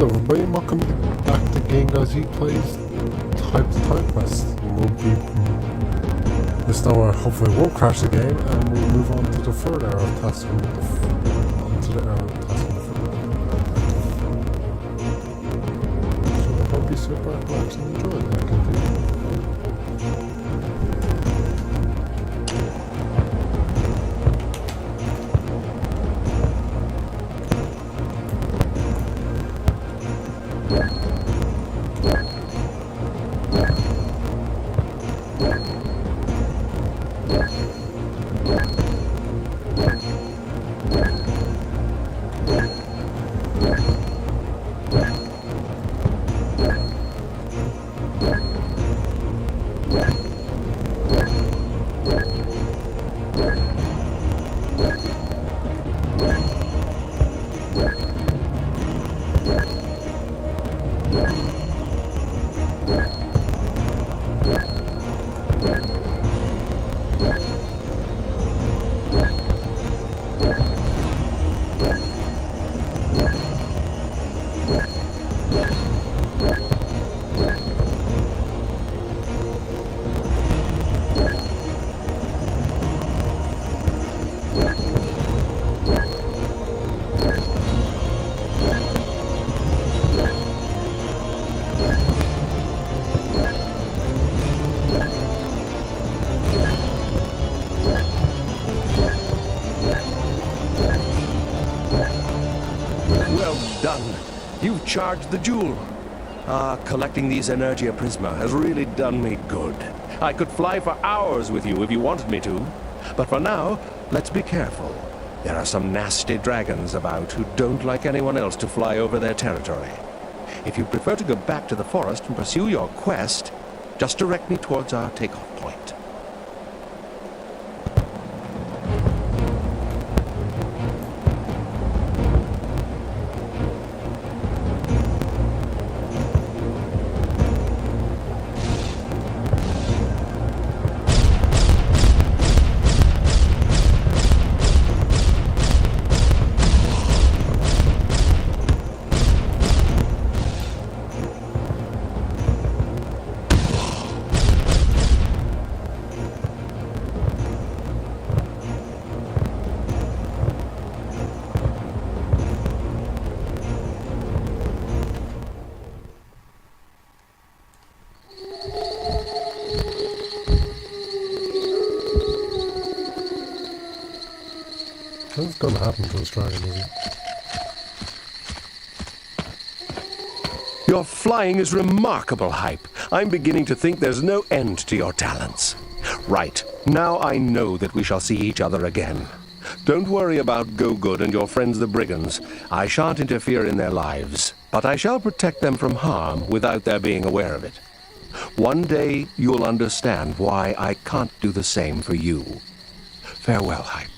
Hello everybody, welcome back to Game Guys. He plays Time Quest. We'll be this time hopefully won't crash the game, and we'll move on to the third era of Taskan. Onto the era of Taskan. So I hope you sit back, relax, and enjoy that continue. You've charged the jewel. Collecting these Energia Prisma has really done me good. I could fly for hours with you if you wanted me to. But for now, let's be careful. There are some nasty dragons about who don't like anyone else to fly over their territory. If you prefer to go back to the forest and pursue your quest, just direct me towards our takeoff point. What's gonna happen to this dragon movie? Your flying is remarkable, Hype. I'm beginning to think there's no end to your talents. Right, now I know that we shall see each other again. Don't worry about Go-Good and your friends the Brigands. I shan't interfere in their lives, but I shall protect them from harm without their being aware of it. One day you'll understand why I can't do the same for you. Farewell, Hype.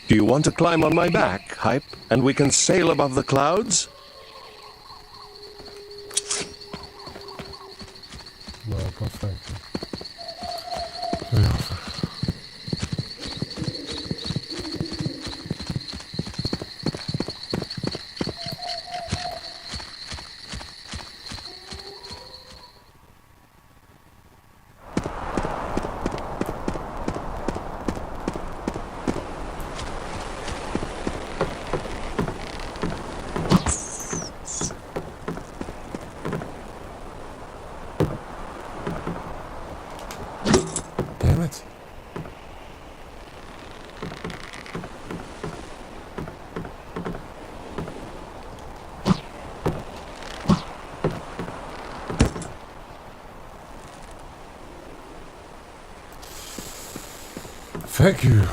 Do you want to climb on my back, Hype, and we can sail above the clouds? No, thank you. Yeah. Damn it. Thank you.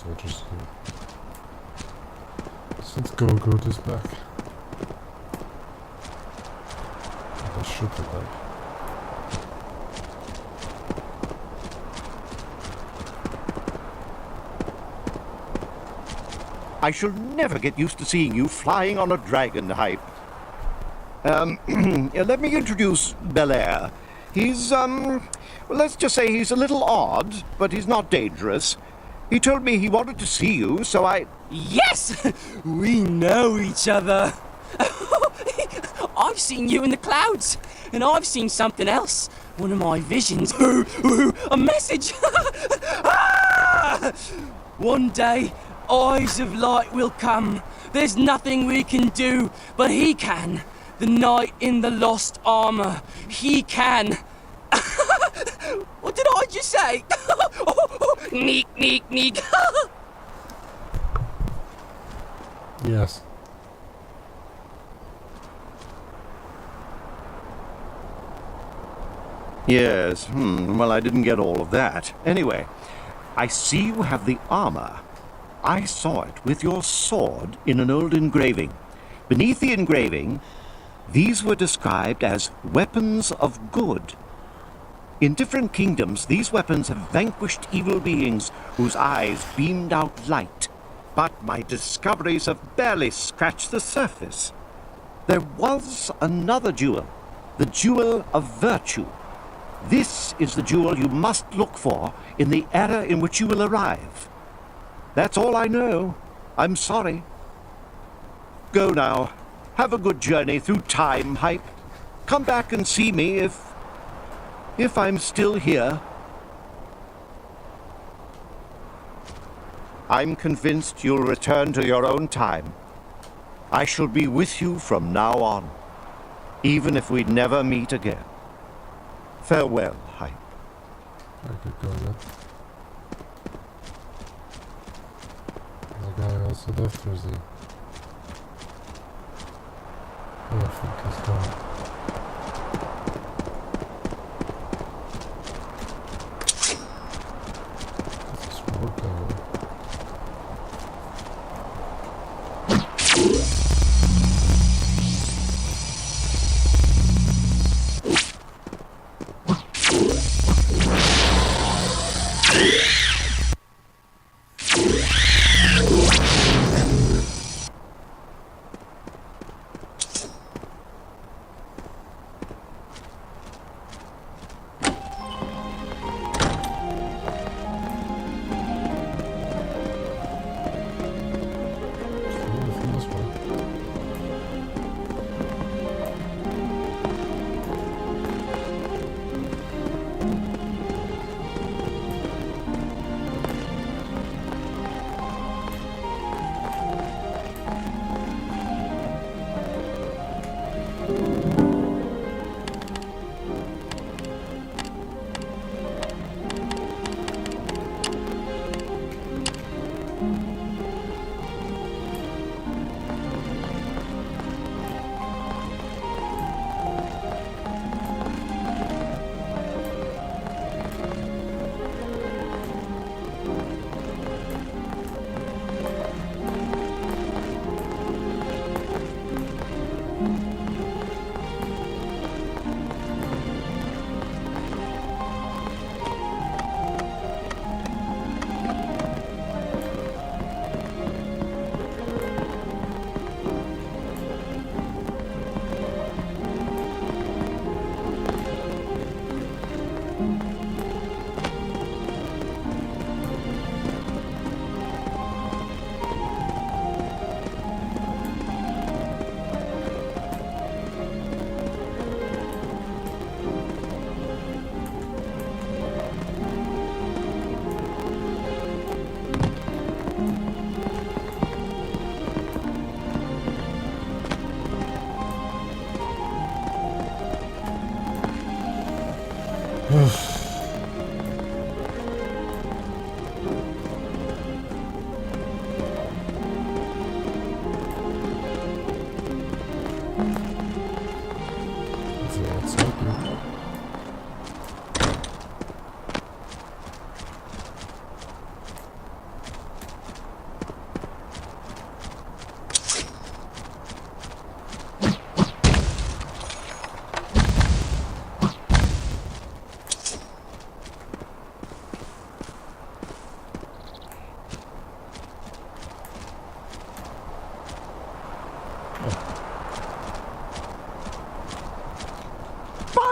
so just since Go-Go is back. stupid, like. I shall never get used to seeing you flying on a dragon, Hype. Let me introduce Belair. He's, well, let's just say he's a little odd, but he's not dangerous. He told me he wanted to see you, so I... Yes! We know each other. I've seen you in the clouds, and I've seen something else. One of my visions. A message! Ah! One day, eyes of light will come. There's nothing we can do, but he can. The knight in the lost armor. He can. What did I just say? Neek, neek, neek. Yes. Yes, well, I didn't get all of that. Anyway, I see you have the armor. I saw it with your sword in an old engraving. Beneath the engraving, these were described as weapons of good. In different kingdoms, these weapons have vanquished evil beings whose eyes beamed out light. But my discoveries have barely scratched the surface. There was another jewel, the jewel of virtue. This is the jewel you must look for in the era in which you will arrive. That's all I know. I'm sorry. Go now. Have a good journey through time, Hype. Come back and see me if I'm still here. I'm convinced you'll return to your own time. I shall be with you from now on, even if we never meet again. Farewell, Hype. I could go then. The guy also left, or is he? Oh, I think he's gone. That's a sword guy.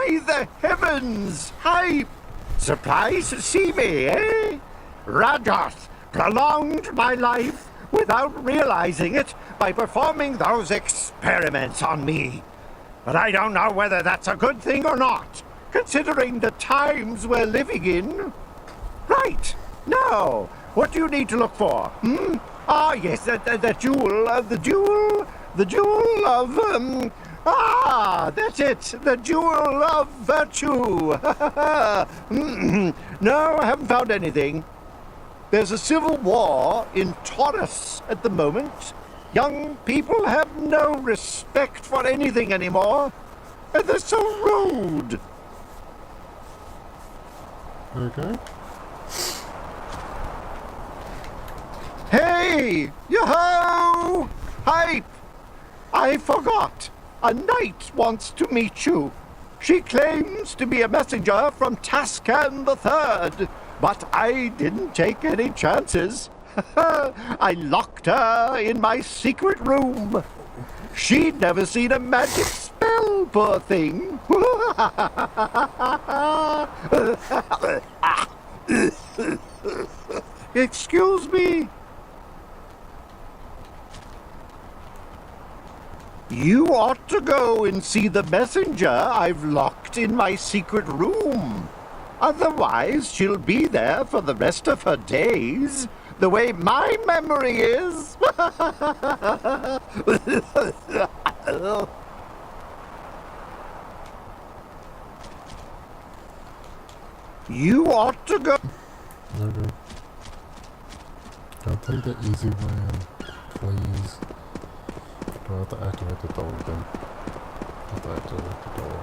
By the heavens! Hype! Surprised to see me, eh? Radoth prolonged my life without realizing it by performing those experiments on me. But I don't know whether that's a good thing or not, considering the times we're living in. Right. Now, what do you need to look for? Ah, yes, the jewel, the jewel of, that's it, the jewel of virtue. No, I haven't found anything. There's a civil war in Taurus at the moment. Young people have no respect for anything anymore, and they're so rude. Okay. Hey! Yo-ho! Hype! I forgot. A knight wants to meet you. She claims to be a messenger from Taskan the Third, but I didn't take any chances. I locked her in my secret room. She'd never seen a magic spell, poor thing. Excuse me. You ought to go and see the messenger I've locked in my secret room. Otherwise, she'll be there for the rest of her days, the way my memory is. You ought to go. Okay. I'll take the easy way in, please. Do I have to activate the door again? I have to activate the door.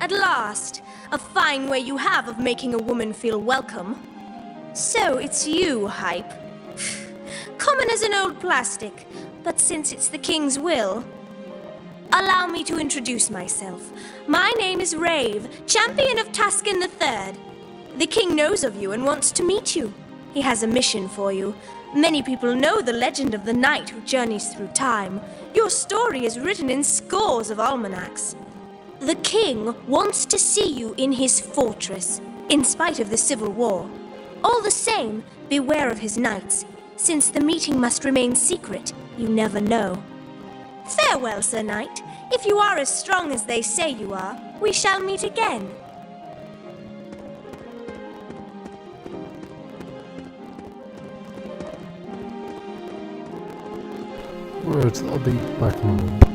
At last! A fine way you have of making a woman feel welcome. So it's you, Hype. Common as an old plastic, but since it's the king's will... Allow me to introduce myself. My name is Rave, champion of Taskan the Third. The king knows of you and wants to meet you. He has a mission for you. Many people know the legend of the knight who journeys through time. Your story is written in scores of almanacs. The king wants to see you in his fortress, in spite of the civil war. All the same, beware of his knights. Since the meeting must remain secret, you never know. Farewell, Sir Knight. If you are as strong as they say you are, we shall meet again. Words, I'll be back in a moment.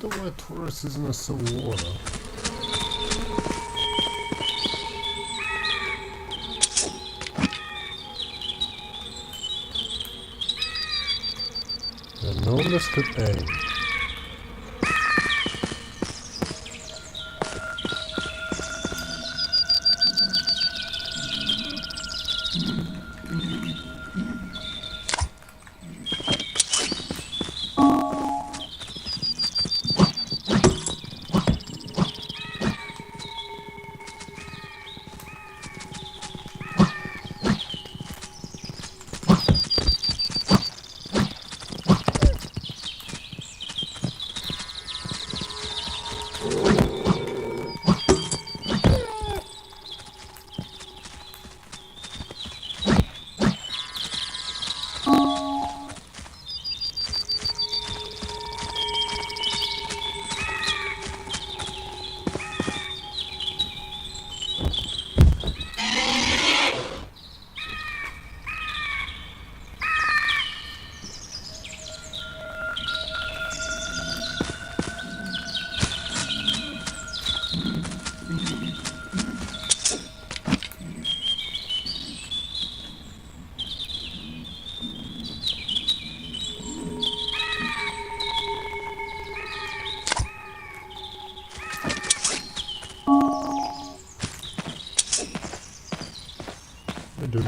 Why Taurus isn't a civil war though? Yeah, no listed aim.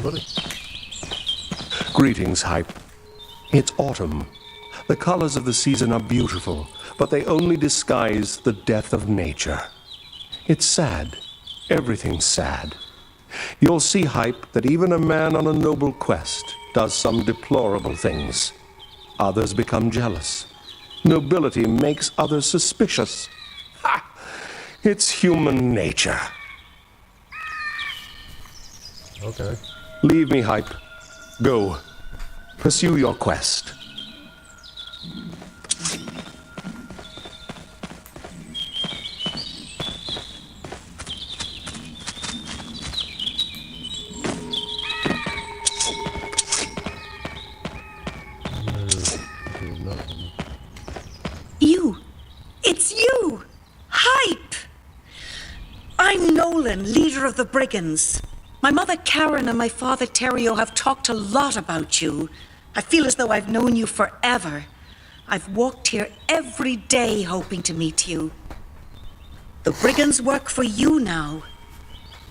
Buddy. Greetings, Hype. It's autumn. The colors of the season are beautiful, but they only disguise the death of nature. It's sad. Everything's sad. You'll see, Hype, that even a man on a noble quest does some deplorable things. Others become jealous. Nobility makes others suspicious. Ha! It's human nature. Okay. Leave me, Hype. Go. Pursue your quest. You! It's you! Hype! I'm Nolan, leader of the brigands. My mother Karen and my father Terrio have talked a lot about you. I feel as though I've known you forever. I've walked here every day hoping to meet you. The brigands work for you now.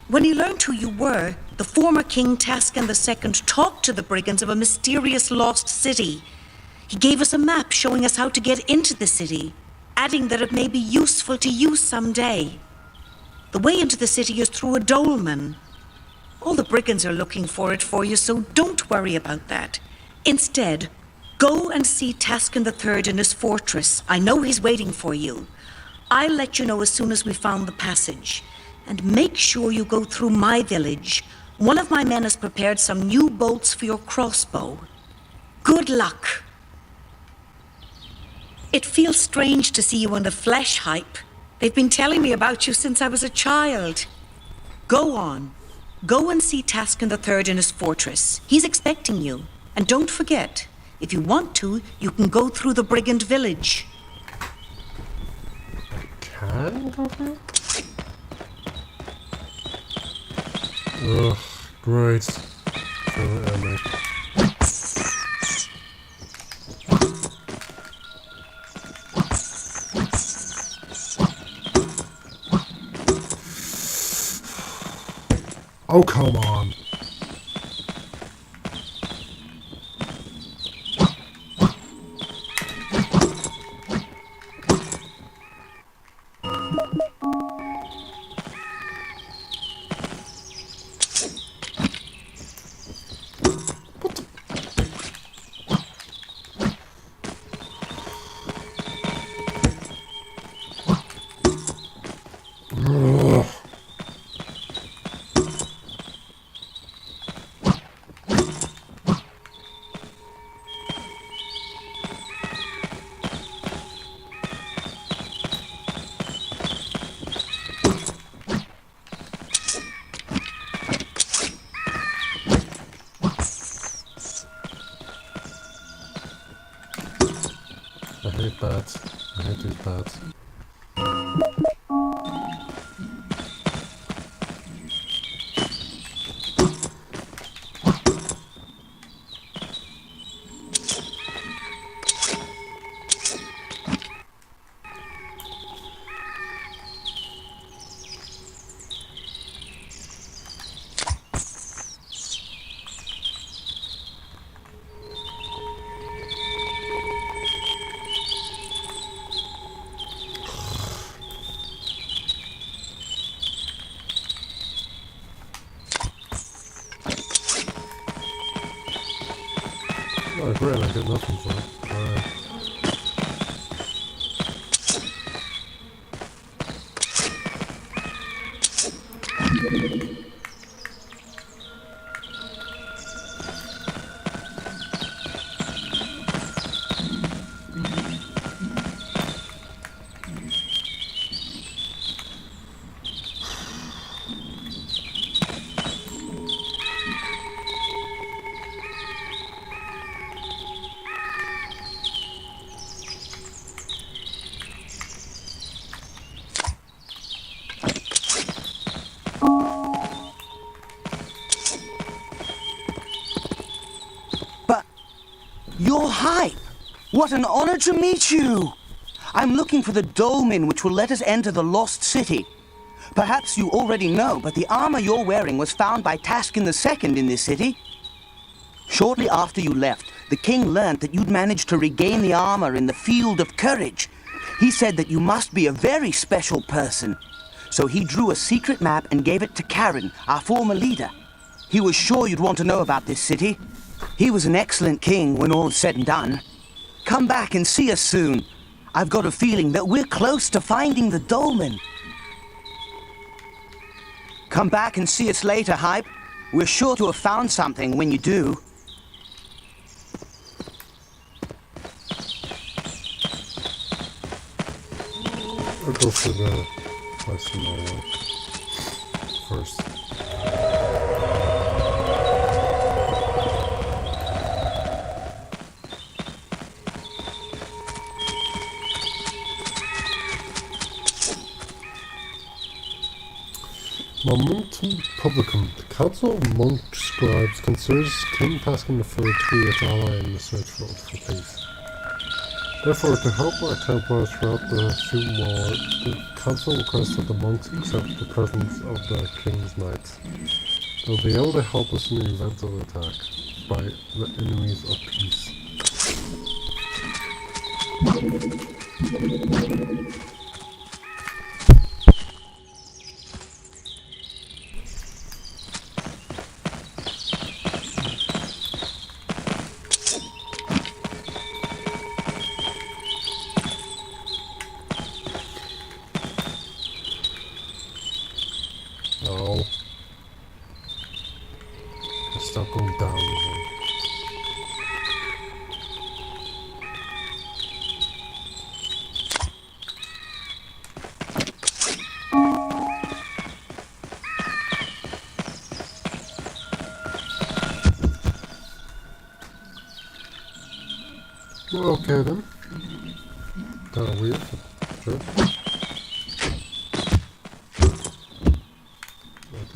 When he learned who you were, the former King Taskan II talked to the brigands of a mysterious lost city. He gave us a map showing us how to get into the city, adding that it may be useful to you someday. The way into the city is through a dolmen. All the brigands are looking for it for you, so don't worry about that. Instead, go and see Taskan III in his fortress. I know he's waiting for you. I'll let you know as soon as we found the passage. And make sure you go through my village. One of my men has prepared some new bolts for your crossbow. Good luck. It feels strange to see you in the flesh, Hype. They've been telling me about you since I was a child. Go on. Go and see Taskan III in his fortress. He's expecting you. And don't forget, if you want to, you can go through the brigand village. Can go through? Ugh, great. Oh, come on. I hate bats. I hate these bats. Oh, great, I get nothing for it. Alright. You're Hype! What an honor to meet you! I'm looking for the dolmen which will let us enter the lost city. Perhaps you already know, but the armor you're wearing was found by Taskan II in this city. Shortly after you left, the king learned that you'd managed to regain the armor in the Field of Courage. He said that you must be a very special person. So he drew a secret map and gave it to Karen, our former leader. He was sure you'd want to know about this city. He was an excellent king when all's said and done. Come back and see us soon. I've got a feeling that we're close to finding the dolmen. Come back and see us later, Hype. We're sure to have found something when you do. I'll go for the question first. Momentum Publicum. The Council of Monk Scribes considers King Taskan III to be its ally in the search for peace. Therefore, to help our Templars throughout the Suit War, the Council requests that the monks accept the presence of the King's Knights. They'll be able to help us in the event of attack by the enemies of peace. No. Stop going down again. Well, okay then. Kind of weird, but sure.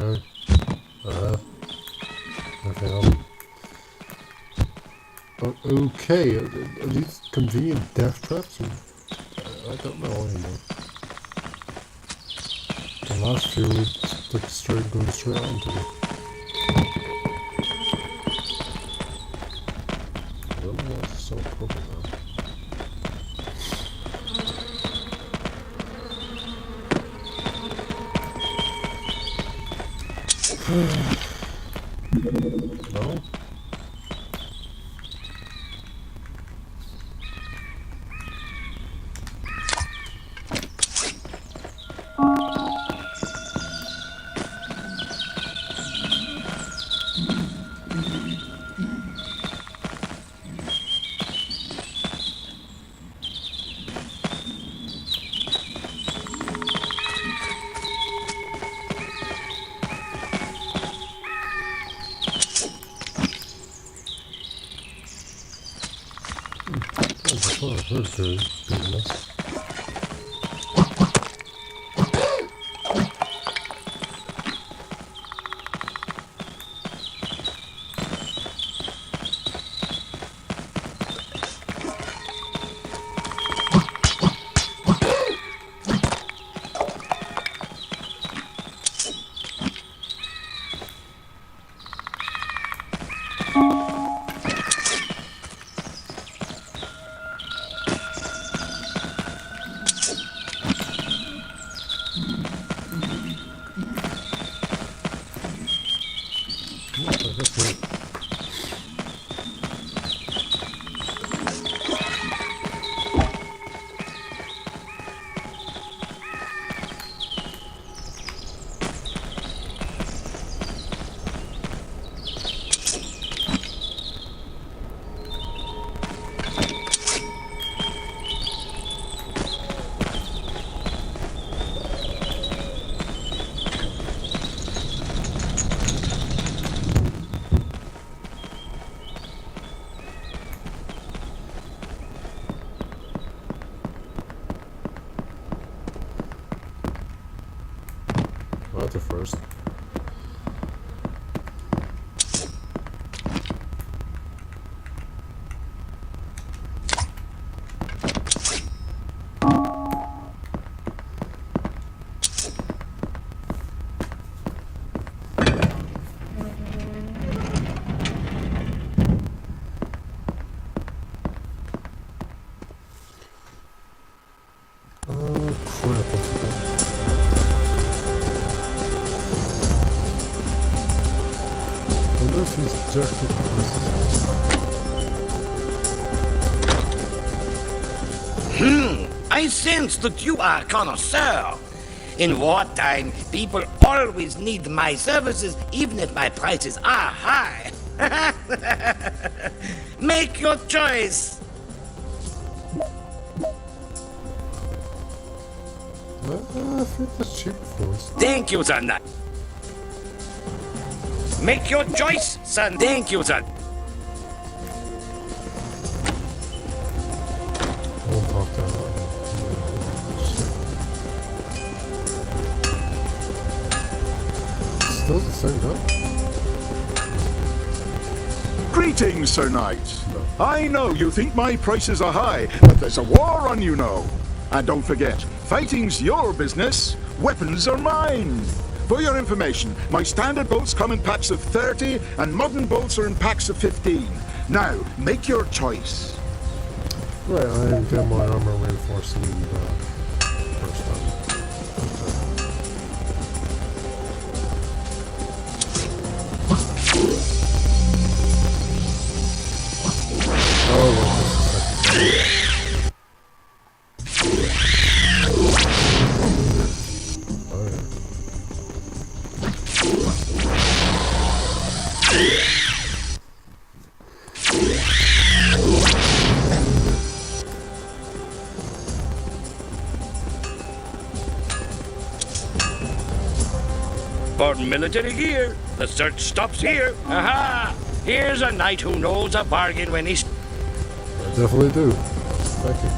Okay. Nothing else. Okay, are these convenient death traps? I don't know anymore. The last few would going straight on to me. I don't know what's so purple now. No? That's very business. That's a first. Crap, I forgot. if he's jerky. I sense that you are a connoisseur. In wartime, people always need my services, even if my prices are high. Make your choice. I think that's cheap for us. Thank you, son. Make your choice, son. Thank you, son. I won't talk to him. Still the same, huh? Greetings, Sir Knight. I know you think my prices are high, but there's a war on, you know. And don't forget, fighting's your business, weapons are mine. For your information, my standard bolts come in packs of 30, and modern bolts are in packs of 15. Now, make your choice. Right, I get my armor reinforcing first time. For military gear, the search stops here. Aha! Here's a knight who knows a bargain when he's... I definitely do. Thank you.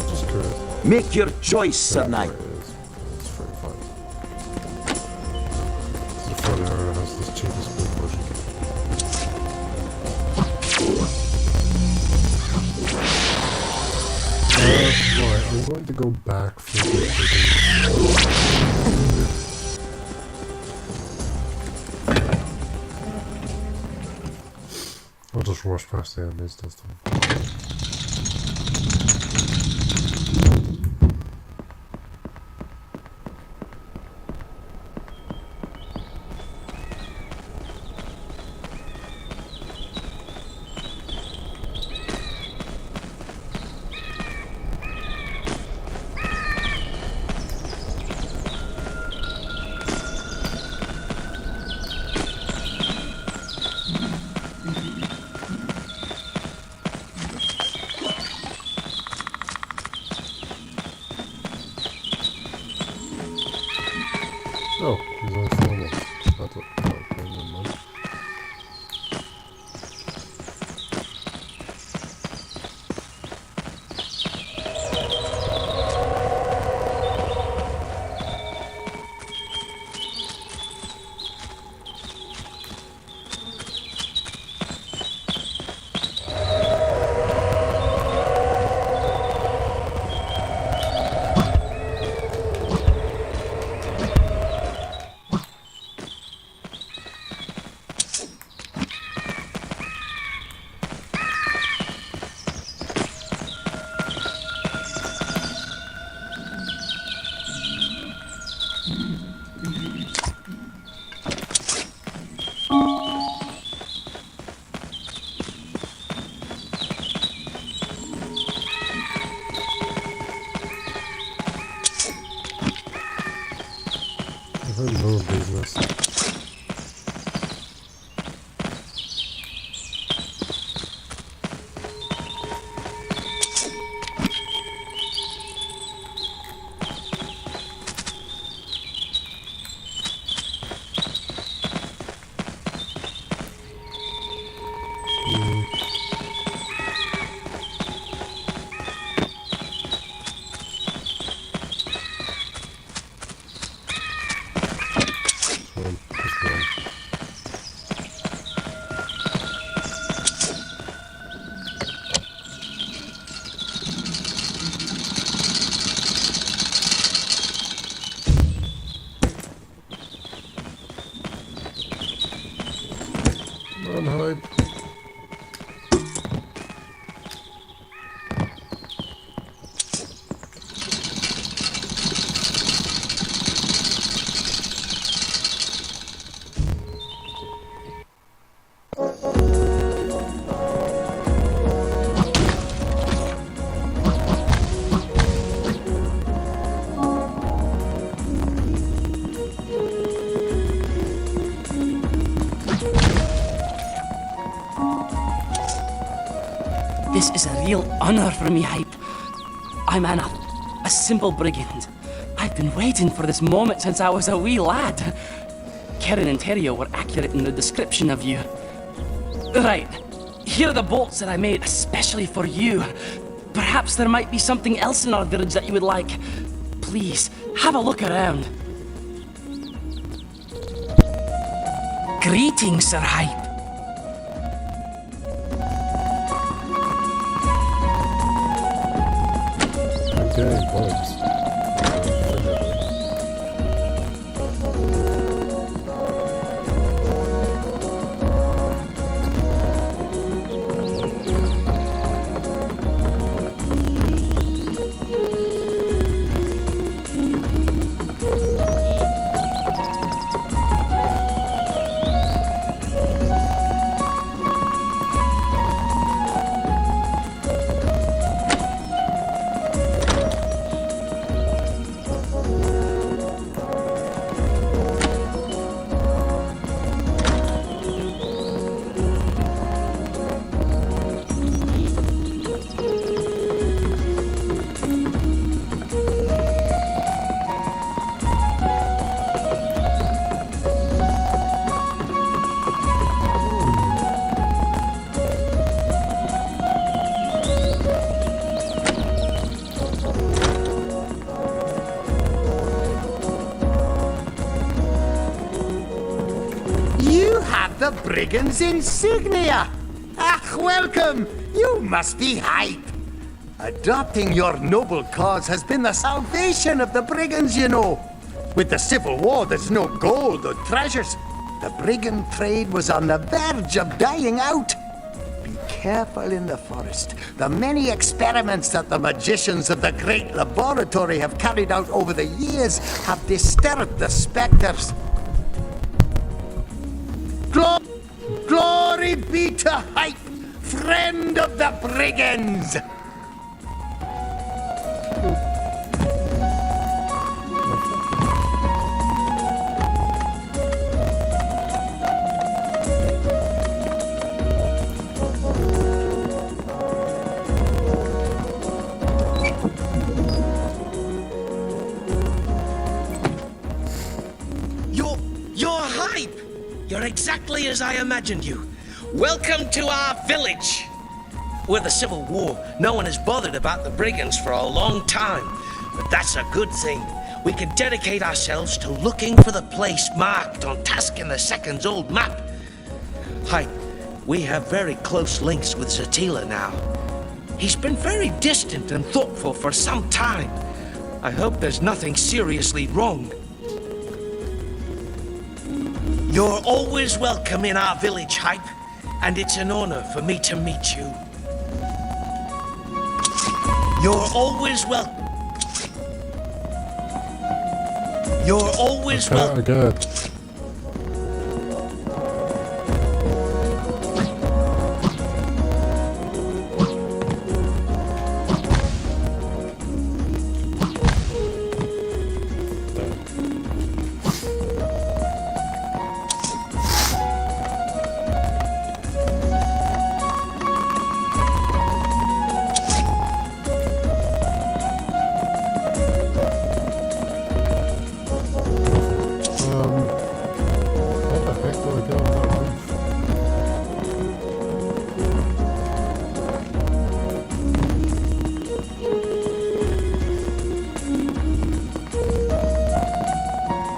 Just curious. Make your choice, Sir Knight. It's very fun. The Frontier has this cheapest blue version. Right, I'm going to go back for the I'll just rush past the enemies this time. Oh, he's only 4 more. That's what never mind. Hello, business. Hype. This is a real honor for me, Hype. I'm Anna, a simple brigand. I've been waiting for this moment since I was a wee lad. Karen and Terrio were accurate in the description of you. Right, here are the bolts that I made especially for you. Perhaps there might be something else in our village that you would like. Please, have a look around. Greetings, Sir Hype. Okay, boys. The brigand's insignia! Ah, welcome! You must be Hype! Adopting your noble cause has been the salvation of the brigands, you know. With the Civil War, there's no gold or treasures. The brigand trade was on the verge of dying out. Be careful in the forest. The many experiments that the magicians of the great laboratory have carried out over the years have disturbed the specters. Glory be to Hype, friend of the brigands! You're Hype! You're exactly as I imagined you. Welcome to our village. With the Civil War, no one has bothered about the brigands for a long time. But that's a good thing. We can dedicate ourselves to looking for the place marked on Taskan II's old map. Hype, we have very close links with Zatila now. He's been very distant and thoughtful for some time. I hope there's nothing seriously wrong. You're always welcome in our village, Hype, and it's an honor for me to meet you. You're always welcome. You're always welcome. Good.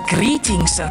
Greetings, sir.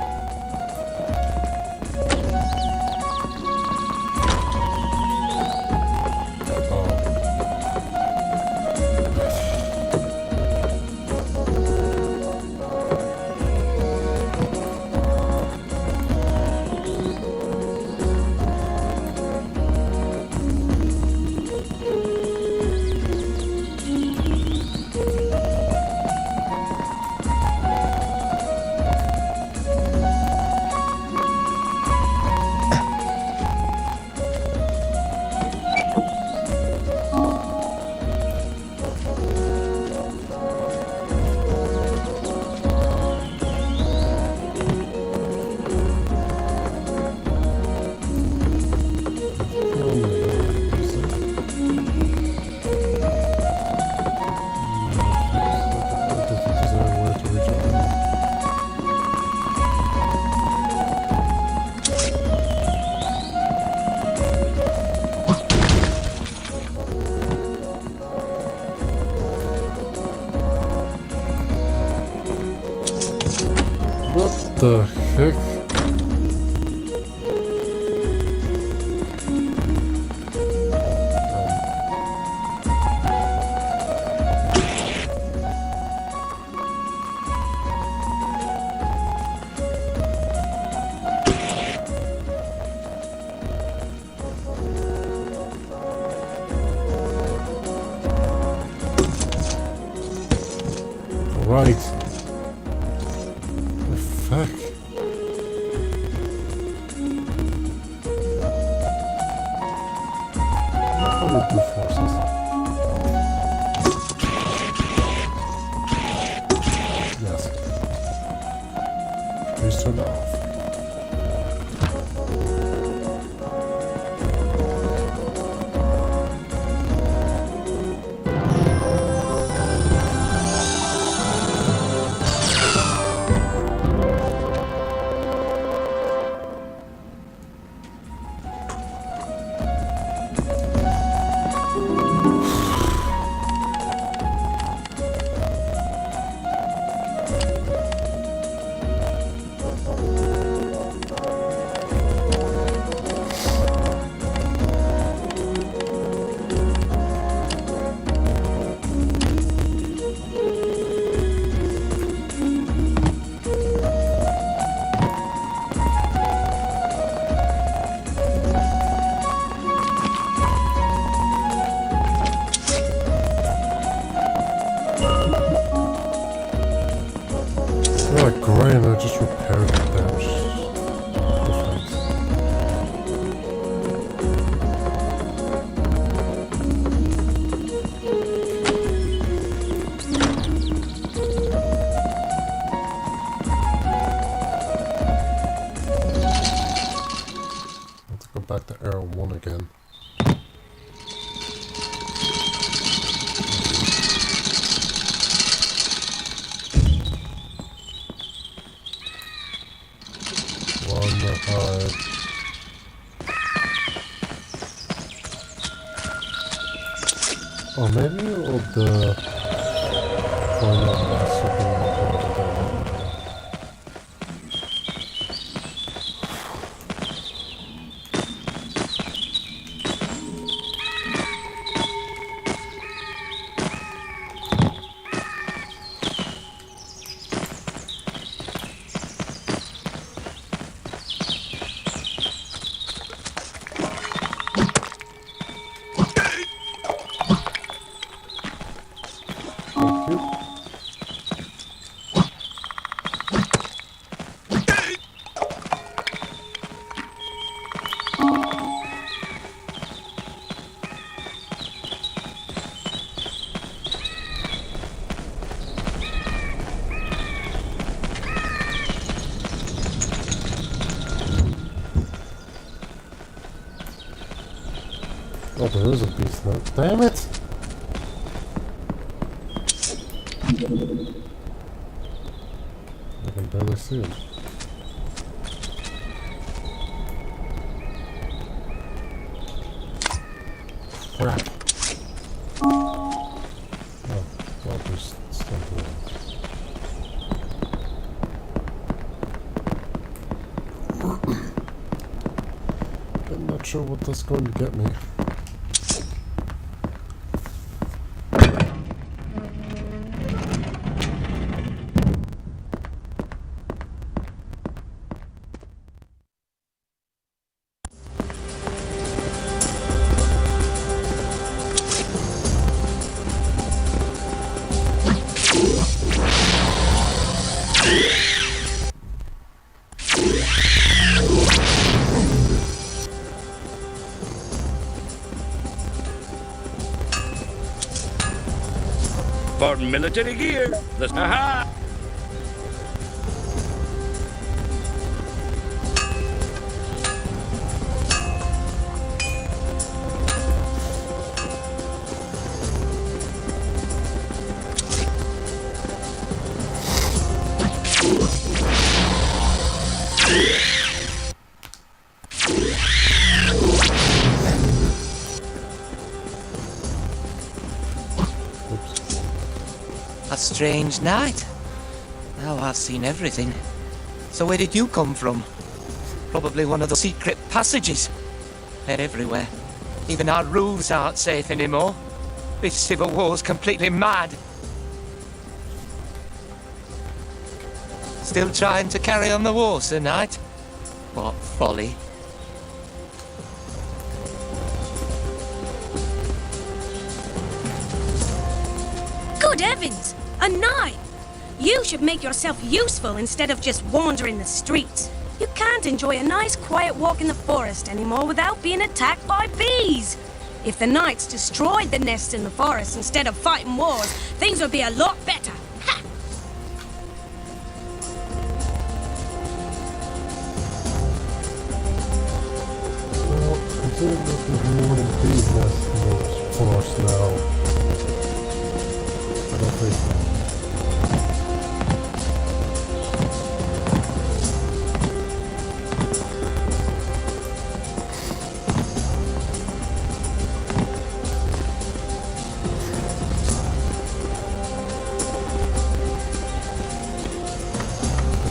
right. The fuck? What are the forces? Yes. Please turn it off. Like great, and I just repaired the damage defense. Let's go back to Arrow 1 again. Or maybe it'll the find out Oh, there is a beast now. Damn it! I can barely see it. Crap. Oh, well, there's stuff around. I'm not sure what that's going to get me. For military gear. Aha! A strange night. Now I've seen everything. So where did you come from? Probably one of the secret passages. They're everywhere. Even our roofs aren't safe anymore. This civil war's completely mad. Still trying to carry on the war, Sir Knight? What folly. Good heavens! A knight! You should make yourself useful instead of just wandering the streets. You can't enjoy a nice quiet walk in the forest anymore without being attacked by bees. If the knights destroyed the nests in the forest instead of fighting wars, things would be a lot better. Ha! Well, considering that there's more than bees nests in the forest now, I don't think so.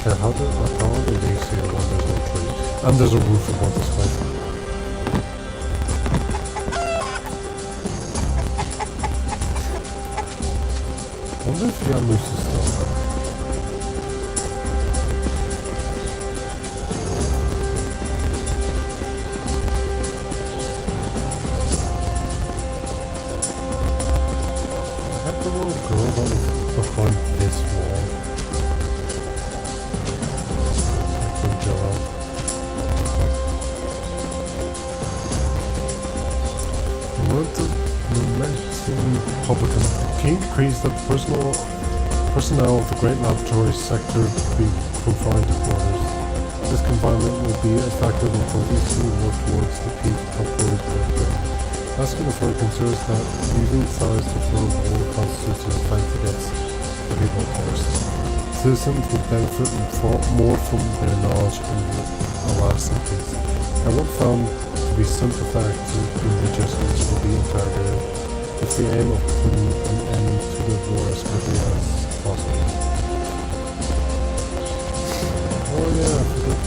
Okay, how do they see it when there's no tree? And there's a roof above this place. I wonder if Jan moves is still there. I have the little girl that was behind this wall. Good job. What the momentum publican? The king decrees that personnel of the great laboratory sector be confined to quarters. This confinement will be effective until these two work towards the peace proposed by the king. Taskan therefore considers that using size to fill a wall constitutes a defense against the people of course. Citizens would benefit more from their knowledge in a lasting peace. Everyone found to be sympathetic to the magicians will be interrogated with the aim of putting an end to the war as quickly as possible. Oh yeah, I forgot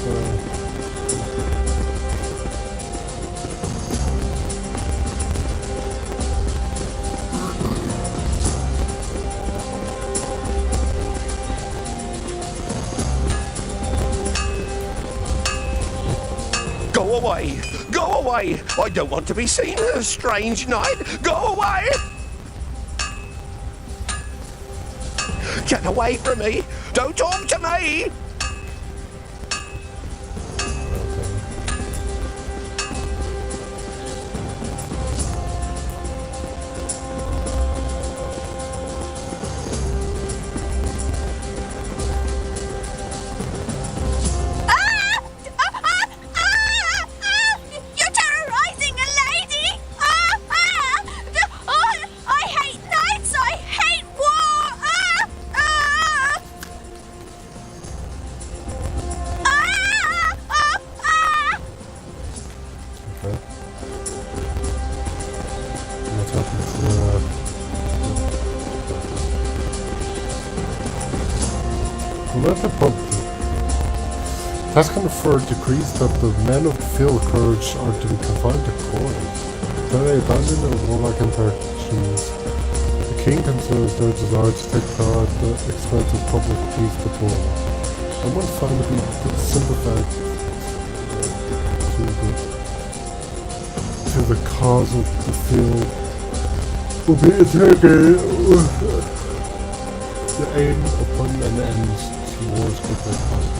Go away! Go away! I don't want to be seen in a strange night! Go away! Get away from me! Don't talk to me! You're terrorizing a lady! I hate knights! I hate war! Okay. What's happening to Let the pub. Taskan III decrees that the men of field courage are to be confined to quarters. Then they abandon their warlike intentions. The king considers their desire to take power at the expense of public peace deplorable. And one found to be sympathetic to the cause of the field will be interrogated with the aim of putting an end to war as quickly as possible.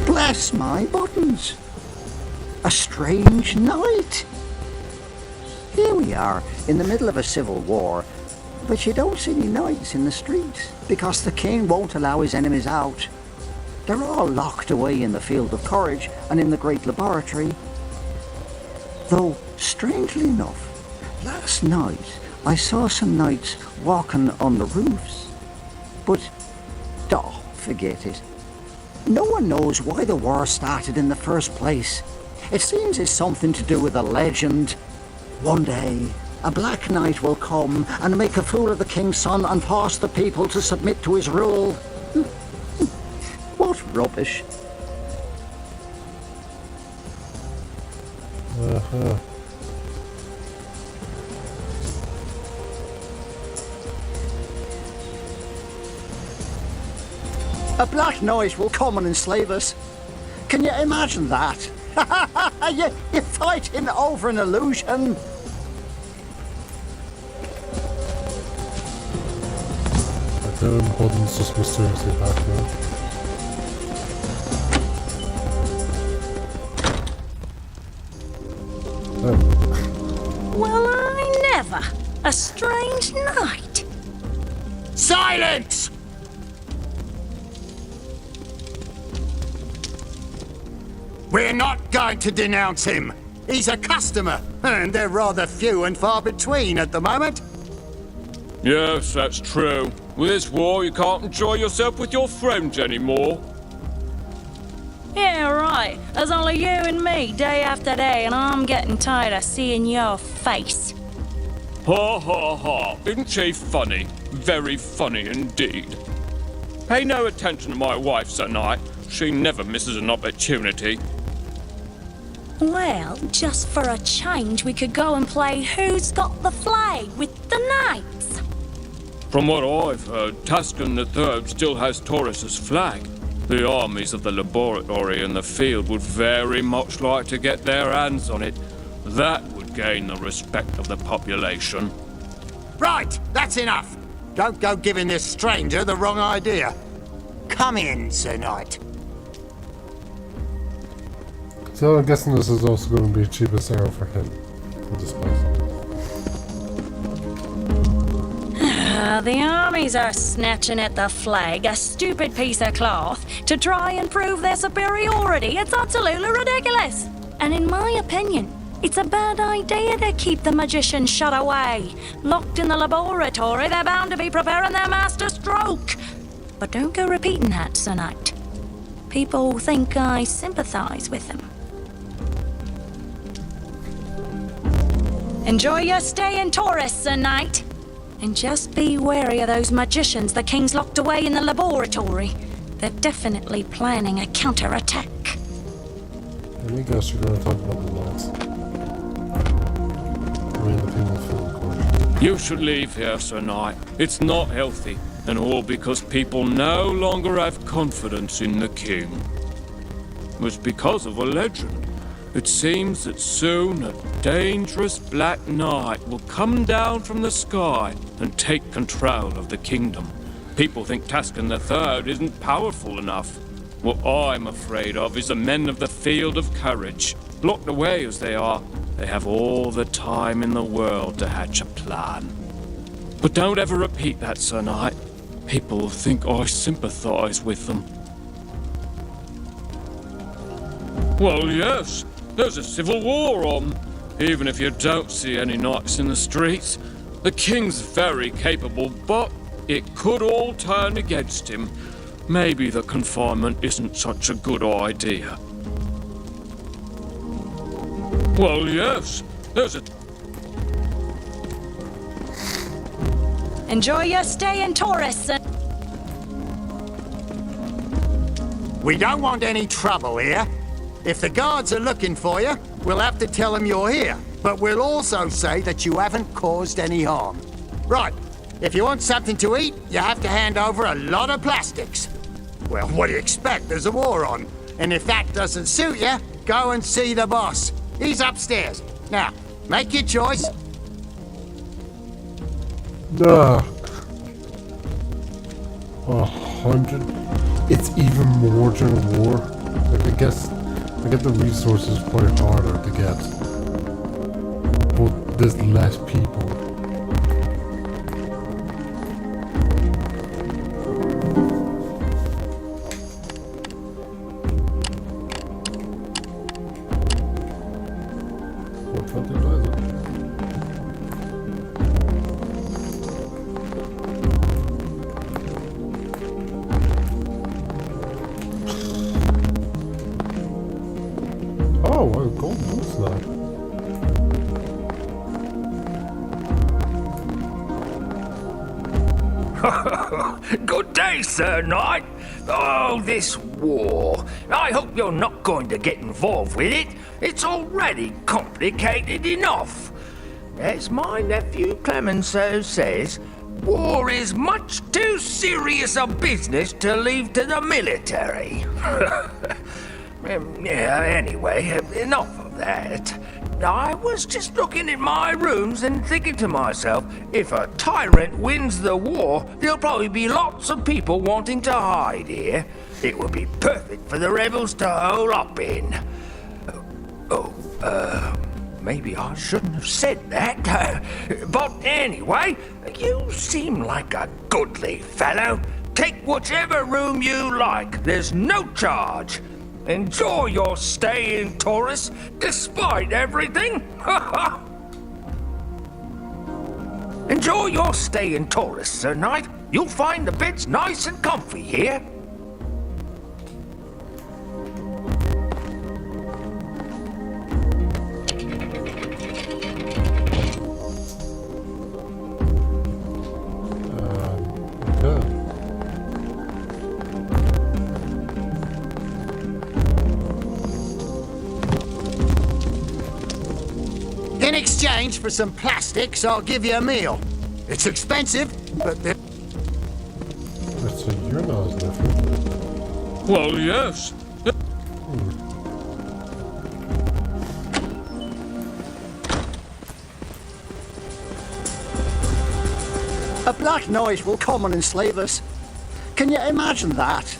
Bless my buttons! A strange night! Here we are, in the middle of a civil war, but you don't see any knights in the streets, because the king won't allow his enemies out. They're all locked away in the field of courage and in the great laboratory. Though, strangely enough, last night I saw some knights walking on the roofs. But, forget it. No one knows why the war started in the first place. It seems it's something to do with a legend. One day, a black knight will come and make a fool of the king's son and force the people to submit to his rule. What rubbish. Uh-huh. A black knight will come and enslave us. Can you imagine that? You're fighting over an illusion. The buttons just mysteriously back now. Well, I never. A strange night. Silence! We're not going to denounce him. He's a customer, and they're rather few and far between at the moment. Yes, that's true. With this war, you can't enjoy yourself with your friends anymore. Yeah, right. There's only you and me day after day, and I'm getting tired of seeing your face. Ha ha ha. Isn't she funny? Very funny indeed. Pay no attention to my wife, Sir Knight. She never misses an opportunity. Well, just for a change, we could go and play Who's Got the Flag with the Knights. From what I've heard, Taskan III still has Taurus's flag. The armies of the laboratory and the field would very much like to get their hands on it. That would gain the respect of the population. Right, that's enough. Don't go giving this stranger the wrong idea. Come in, Sir Knight. So I'm guessing this is also going to be cheapest arrow for him. For this place. The armies are snatching at the flag, a stupid piece of cloth, to try and prove their superiority. It's absolutely ridiculous. And in my opinion, it's a bad idea to keep the magicians shut away. Locked in the laboratory, they're bound to be preparing their master stroke. But don't go repeating that, Sir Knight. People think I sympathize with them. Enjoy your stay in Taurus, Sir Knight. And just be wary of those magicians the king's locked away in the laboratory. They're definitely planning a counterattack. Let me guess you're going to talk about the lights. I mean, the people film, of course. You should leave here, Sir Knight. It's not healthy, and all because people no longer have confidence in the king. It was because of a legend. It seems that soon a dangerous black knight will come down from the sky and take control of the kingdom. People think Taskan III isn't powerful enough. What I'm afraid of is the men of the Field of Courage. Locked away as they are, they have all the time in the world to hatch a plan. But don't ever repeat that, Sir Knight. People will think I sympathize with them. Well, yes. There's a civil war on. Even if you don't see any knights in the streets, the king's very capable, but it could all turn against him. Maybe the confinement isn't such a good idea. Well, yes, there's a... Enjoy your stay in Taurus, Sir. We don't want any trouble here. If the guards are looking for you, we'll have to tell them you're here. But we'll also say that you haven't caused any harm. Right, if you want something to eat, you have to hand over a lot of plastics. Well, what do you expect? There's a war on. And if that doesn't suit you, go and see the boss. He's upstairs. Now, make your choice. Nah. 100? It's even more during war. Like, I get the resources quite harder to get. But there's less people. Oh, well, gold boots now. Good day, Sir Knight. Oh, this war. I hope you're not going to get involved with it. It's already complicated enough. As my nephew Clemenceau says, War is much too serious a business to leave to the military. Yeah, anyway, enough of that. I was just looking at my rooms and thinking to myself, if a tyrant wins the war, there'll probably be lots of people wanting to hide here. It would be perfect for the rebels to hole up in. Maybe I shouldn't have said that. But anyway, you seem like a goodly fellow. Take whichever room you like. There's no charge. Enjoy your stay in Taurus, despite everything. Enjoy your stay in Taurus, Sir Knight. You'll find the beds nice and comfy here. In exchange for some plastics, I'll give you a meal. It's expensive, but So you're not as different. Well, yes. a black knight will come and enslave us. Can you imagine that?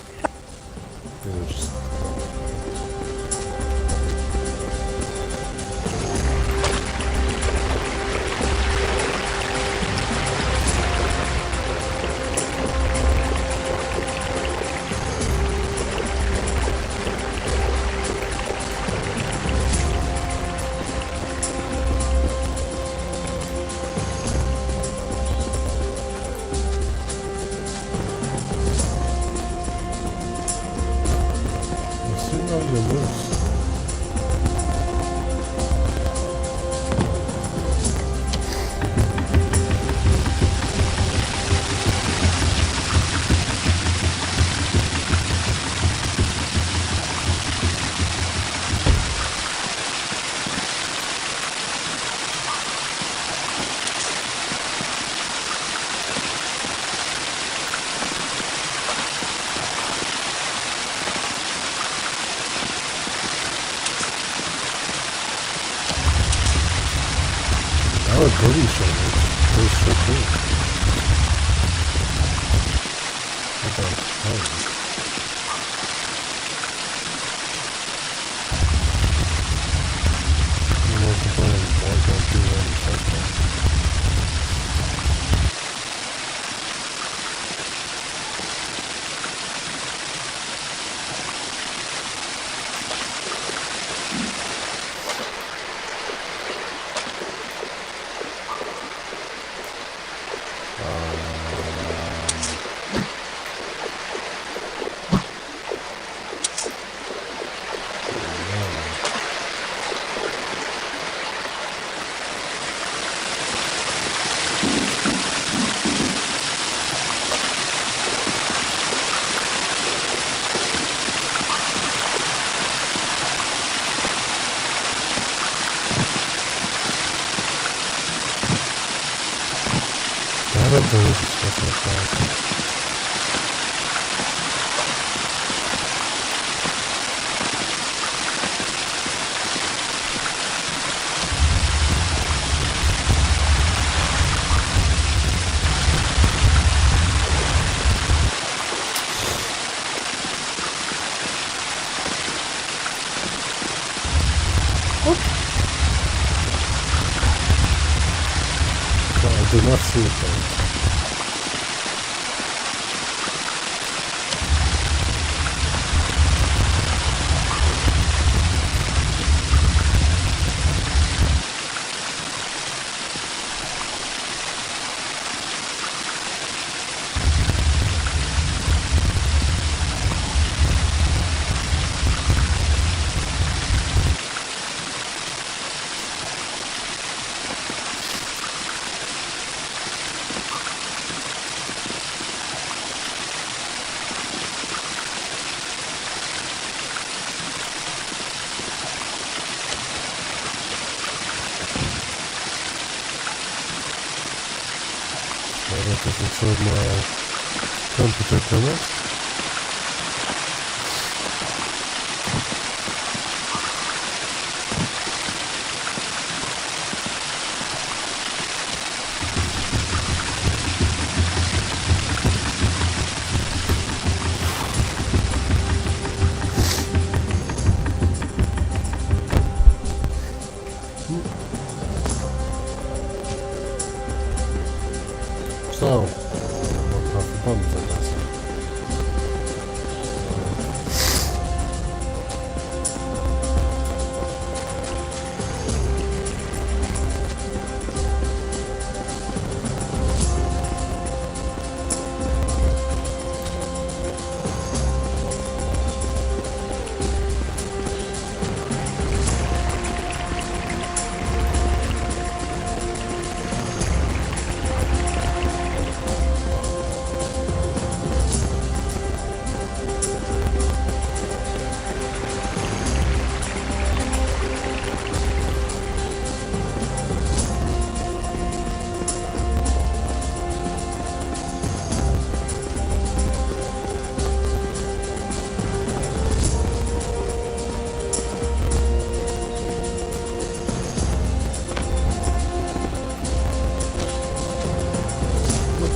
I do not see it though. this inside my temperature camera. So, what have the buttons, I guess.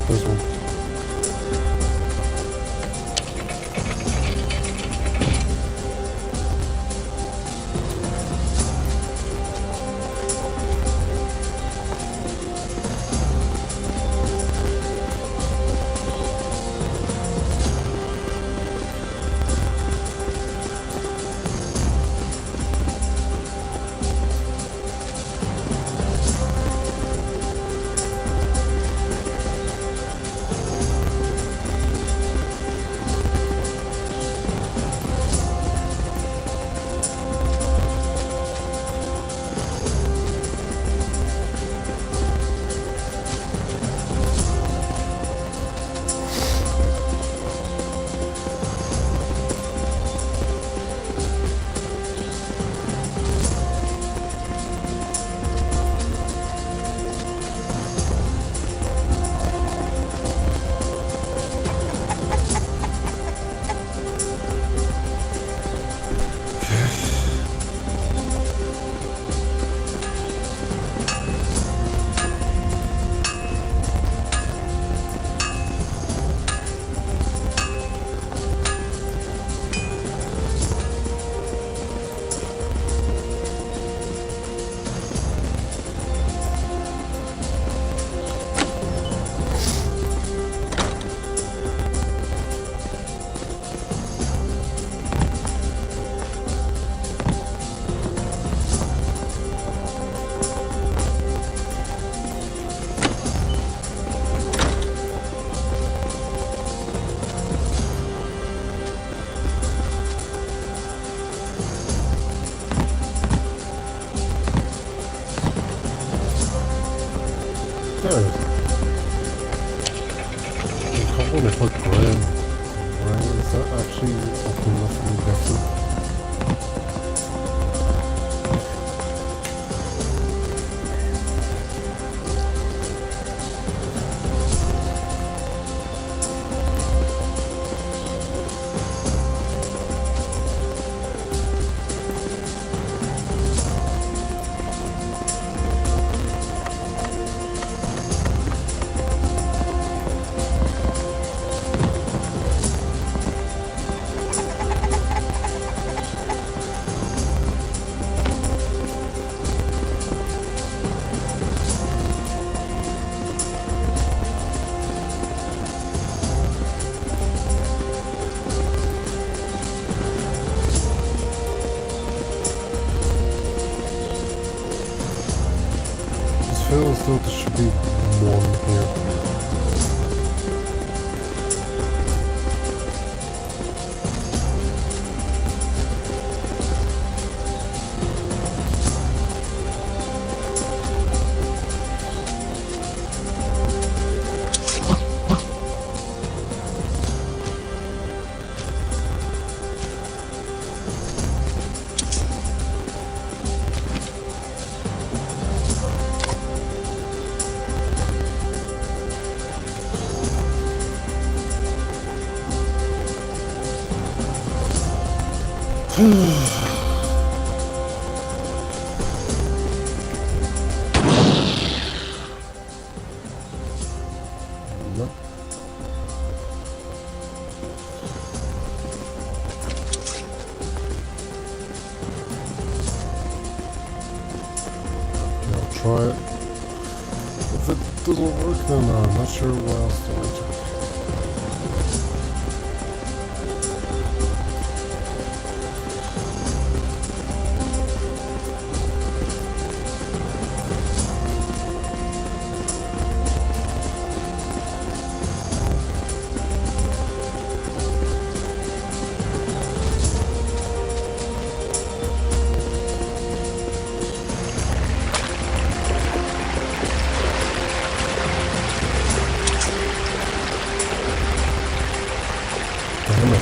This one. There it is. I wonder if like Graham, is that actually opening up any different? I feel as though there should be one here. Try it. If it doesn't work, then I'm not sure what else to do. Damn it.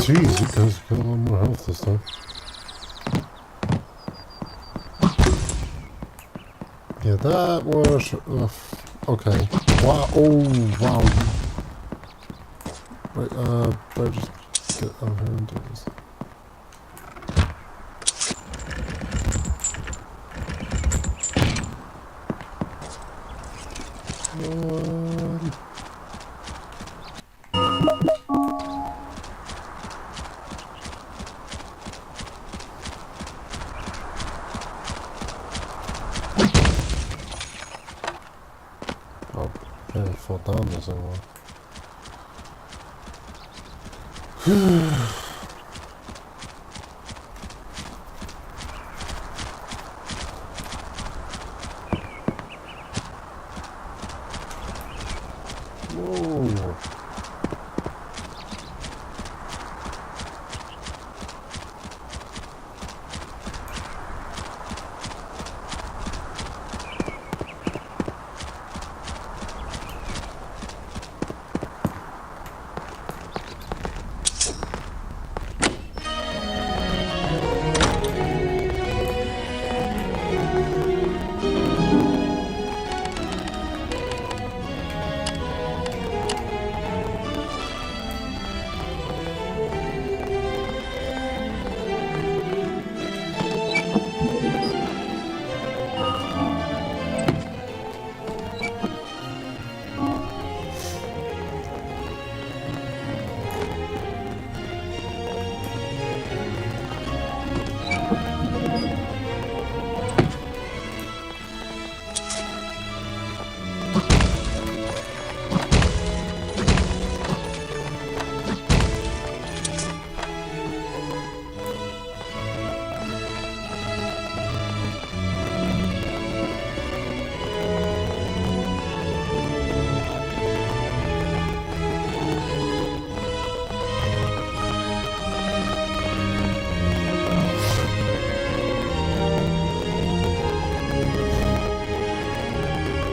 Jeez, you guys got a lot more health this time. Yeah, that was... okay. Wow, oh, wow. Right, better just get over here and do this. Oh, I didn't fall down this anymore. Whoa.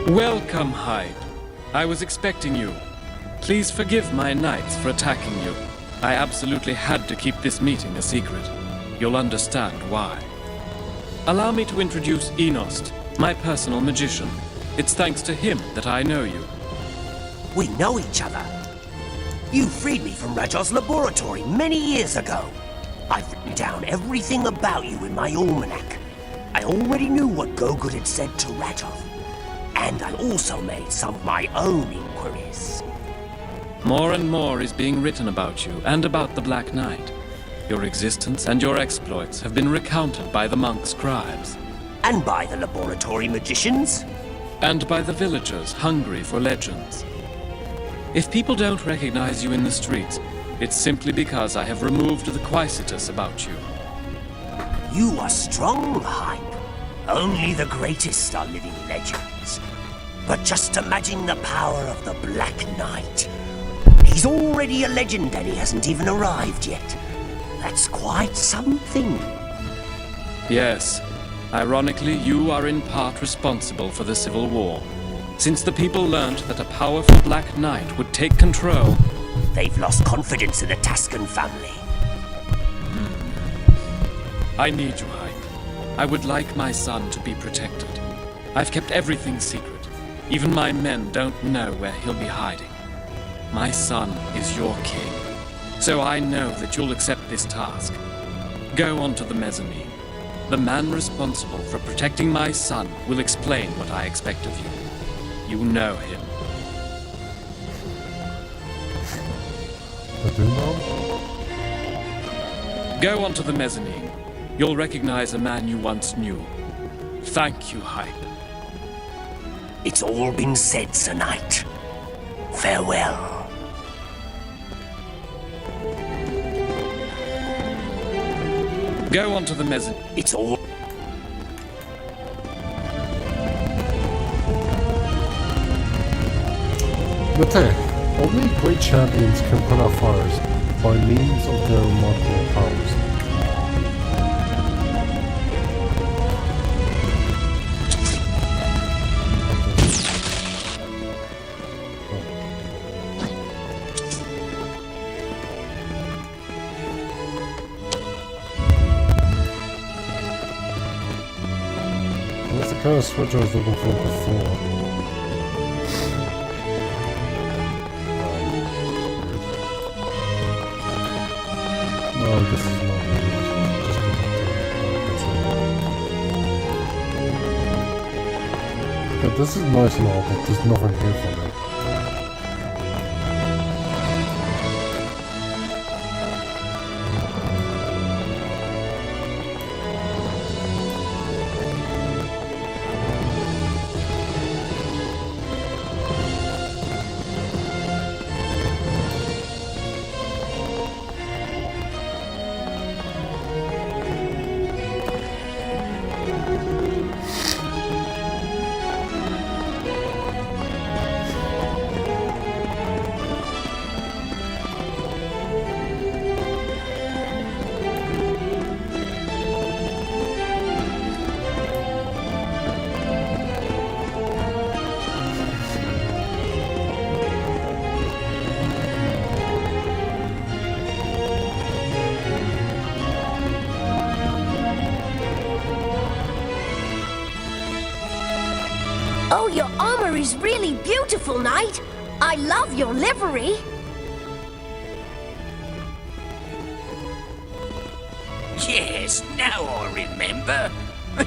Welcome, Hyde. I was expecting you. Please forgive my knights for attacking you. I absolutely had to keep this meeting a secret. You'll understand why. Allow me to introduce Enost, my personal magician. It's thanks to him that I know you. We know each other. You freed me from Rajah's laboratory many years ago. I've written down everything about you in my almanac. I already knew what Gogud had said to Ratov, and I also made some of my own inquiries. More and more is being written about you and about the Black Knight. Your existence and your exploits have been recounted by the monk scribes. And by the laboratory magicians? And by the villagers hungry for legends. If people don't recognize you in the streets, it's simply because I have removed the quietus about you. You are strong, Hype. Only the greatest are living legends. But just imagine the power of the Black Knight. He's already a legend and he hasn't even arrived yet. That's quite something. Yes. Ironically, you are in part responsible for the Civil War. Since the people learned that a powerful Black Knight would take control... They've lost confidence in the Taskan family. I need you, Hype. I would like my son to be protected. I've kept everything secret. Even my men don't know where he'll be hiding. My son is your king, so I know that you'll accept this task. Go onto the mezzanine. The man responsible for protecting my son will explain what I expect of you. You know him. I do know? Go onto the mezzanine. You'll recognize a man you once knew. Thank you, Hype. It's all been said, Sir Knight. Farewell. Go onto the mezzanine. It's all... But only great champions can put out fires by means of their remarkable powers. That's the kind of switch I was looking for before. No, this is not really. Just but this is nice and all, but there's nothing here for me. Oh, your armor is really beautiful, Knight. I love your livery. Yes, now I remember.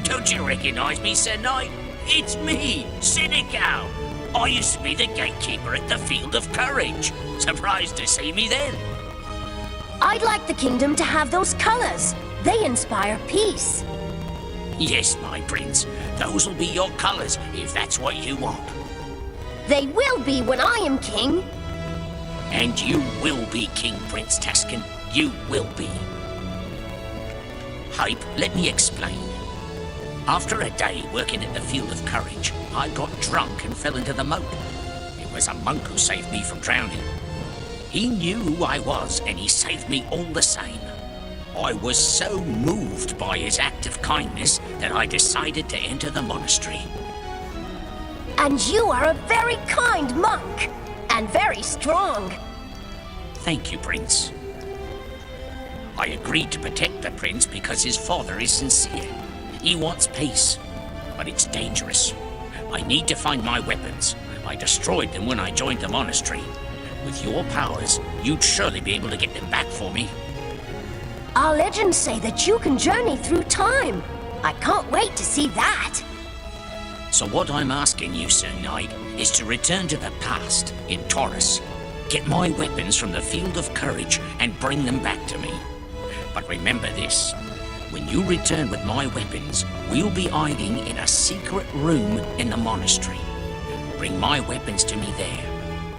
Don't you recognize me, Sir Knight? It's me, Cynical. I used to be the gatekeeper at the Field of Courage. Surprised to see me then. I'd like the kingdom to have those colors. They inspire peace. Yes, my prince. Those will be your colors, if that's what you want. They will be when I am king. And you will be King Prince Taskan. You will be. Hype, let me explain. After a day working at the Field of Courage, I got drunk and fell into the moat. It was a monk who saved me from drowning. He knew who I was, and he saved me all the same. I was so moved by his act of kindness that I decided to enter the monastery. And you are a very kind monk, and very strong. Thank you, Prince. I agreed to protect the prince because his father is sincere. He wants peace, but it's dangerous. I need to find my weapons. I destroyed them when I joined the monastery. With your powers, you'd surely be able to get them back for me. Our legends say that you can journey through time. I can't wait to see that. So what I'm asking you, Sir Knight, is to return to the past in Taurus. Get my weapons from the Field of Courage and bring them back to me. But remember this. When you return with my weapons, we'll be hiding in a secret room in the monastery. Bring my weapons to me there.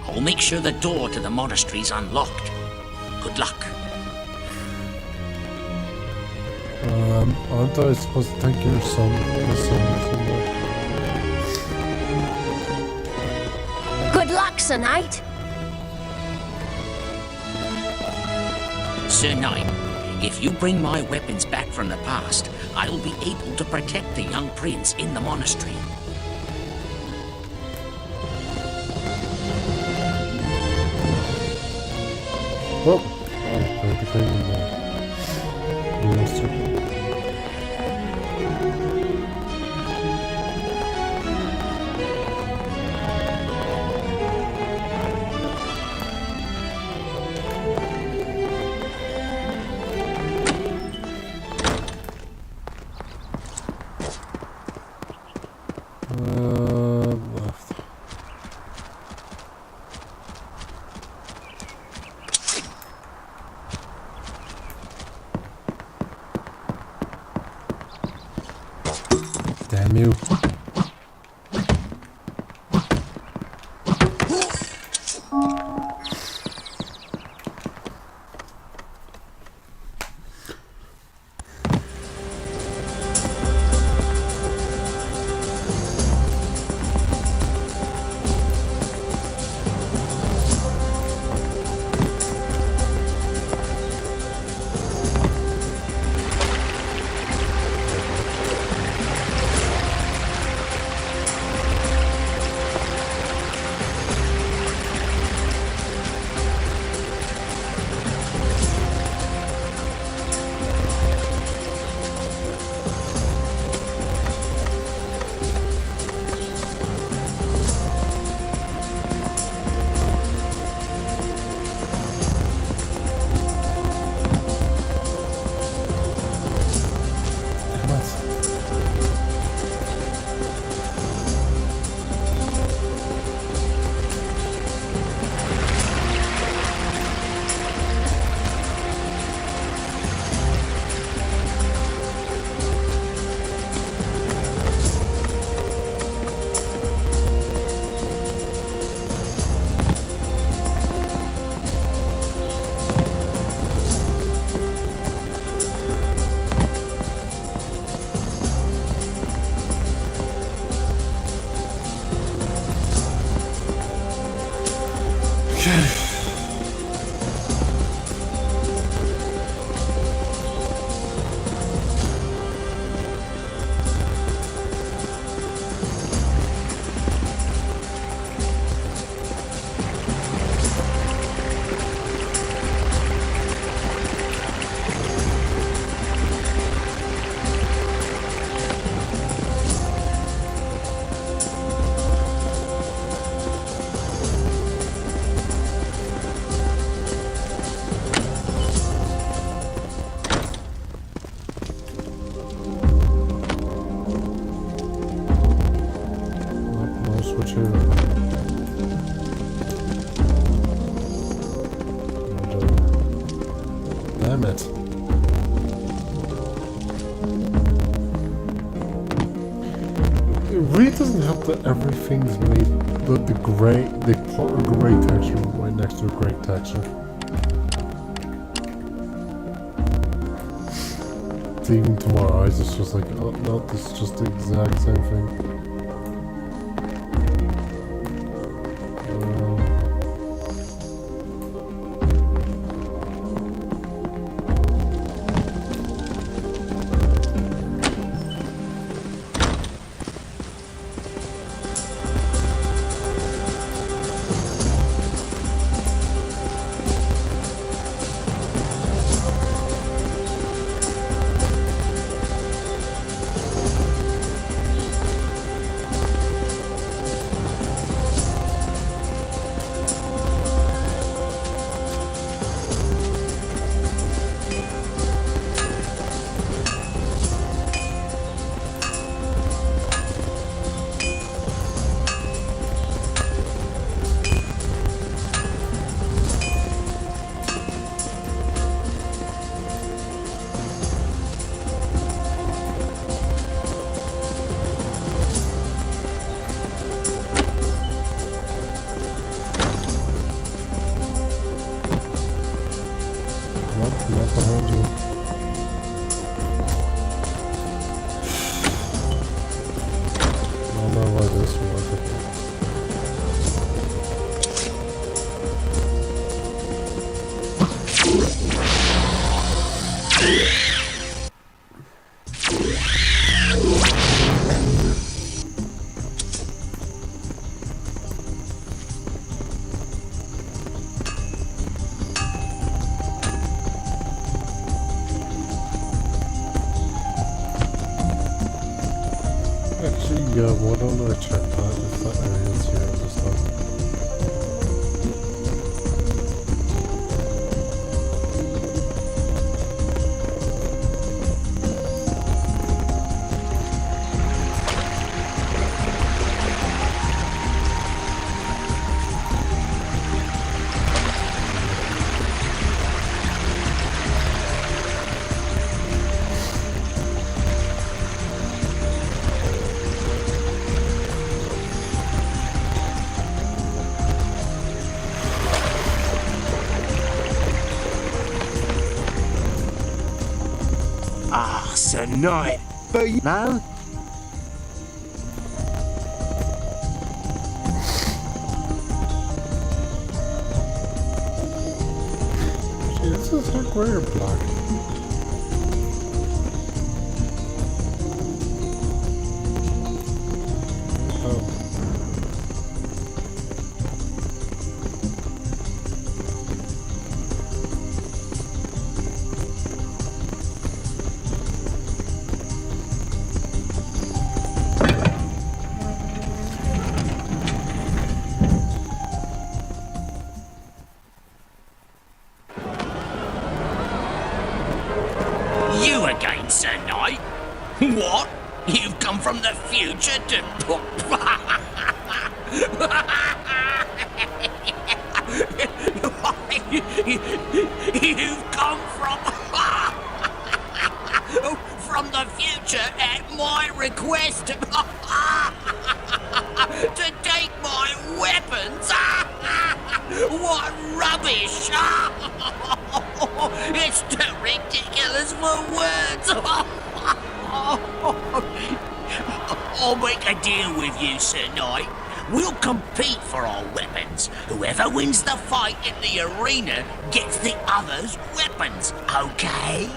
I'll make sure the door to the monastery's unlocked. Good luck. Aren't I supposed to take your son? Good luck, Sir Knight. Sir Knight, if you bring my weapons back from the past, I'll be able to protect the young prince in the monastery. Oh, I became the monster. Left. Damn you. Damn it. It really doesn't help that everything's made the gray, they put a gray texture right next to a gray texture. It's even to my eyes, it's just like, oh no, this is just the exact same thing. Yeah, why don't I check that if that area's here this time? Ah, Sir Knight. No? Is this like grey or black? Oh. You again, Sir Knight? What? You've come from the future to... You've come from the future at my request to take my weapons. What rubbish! It's too ridiculous for words. I'll make a deal with you, Sir Knight. We'll compete for our weapons. Whoever wins the fight in the arena gets the other's weapons, okay?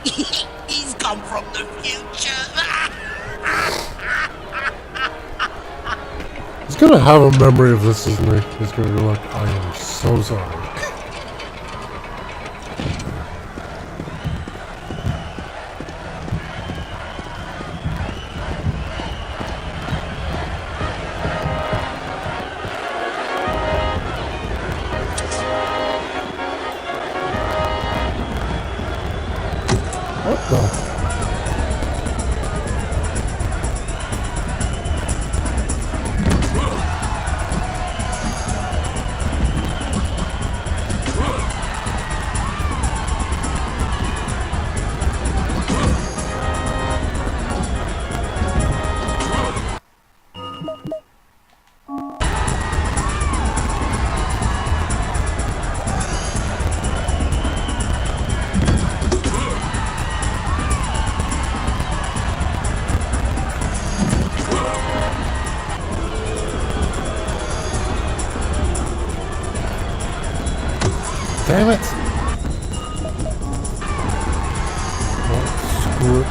He's come from the future. He's gonna have a memory of this, isn't he? He's gonna be like, I am so sorry. What the? Damn it! Oh, screw it.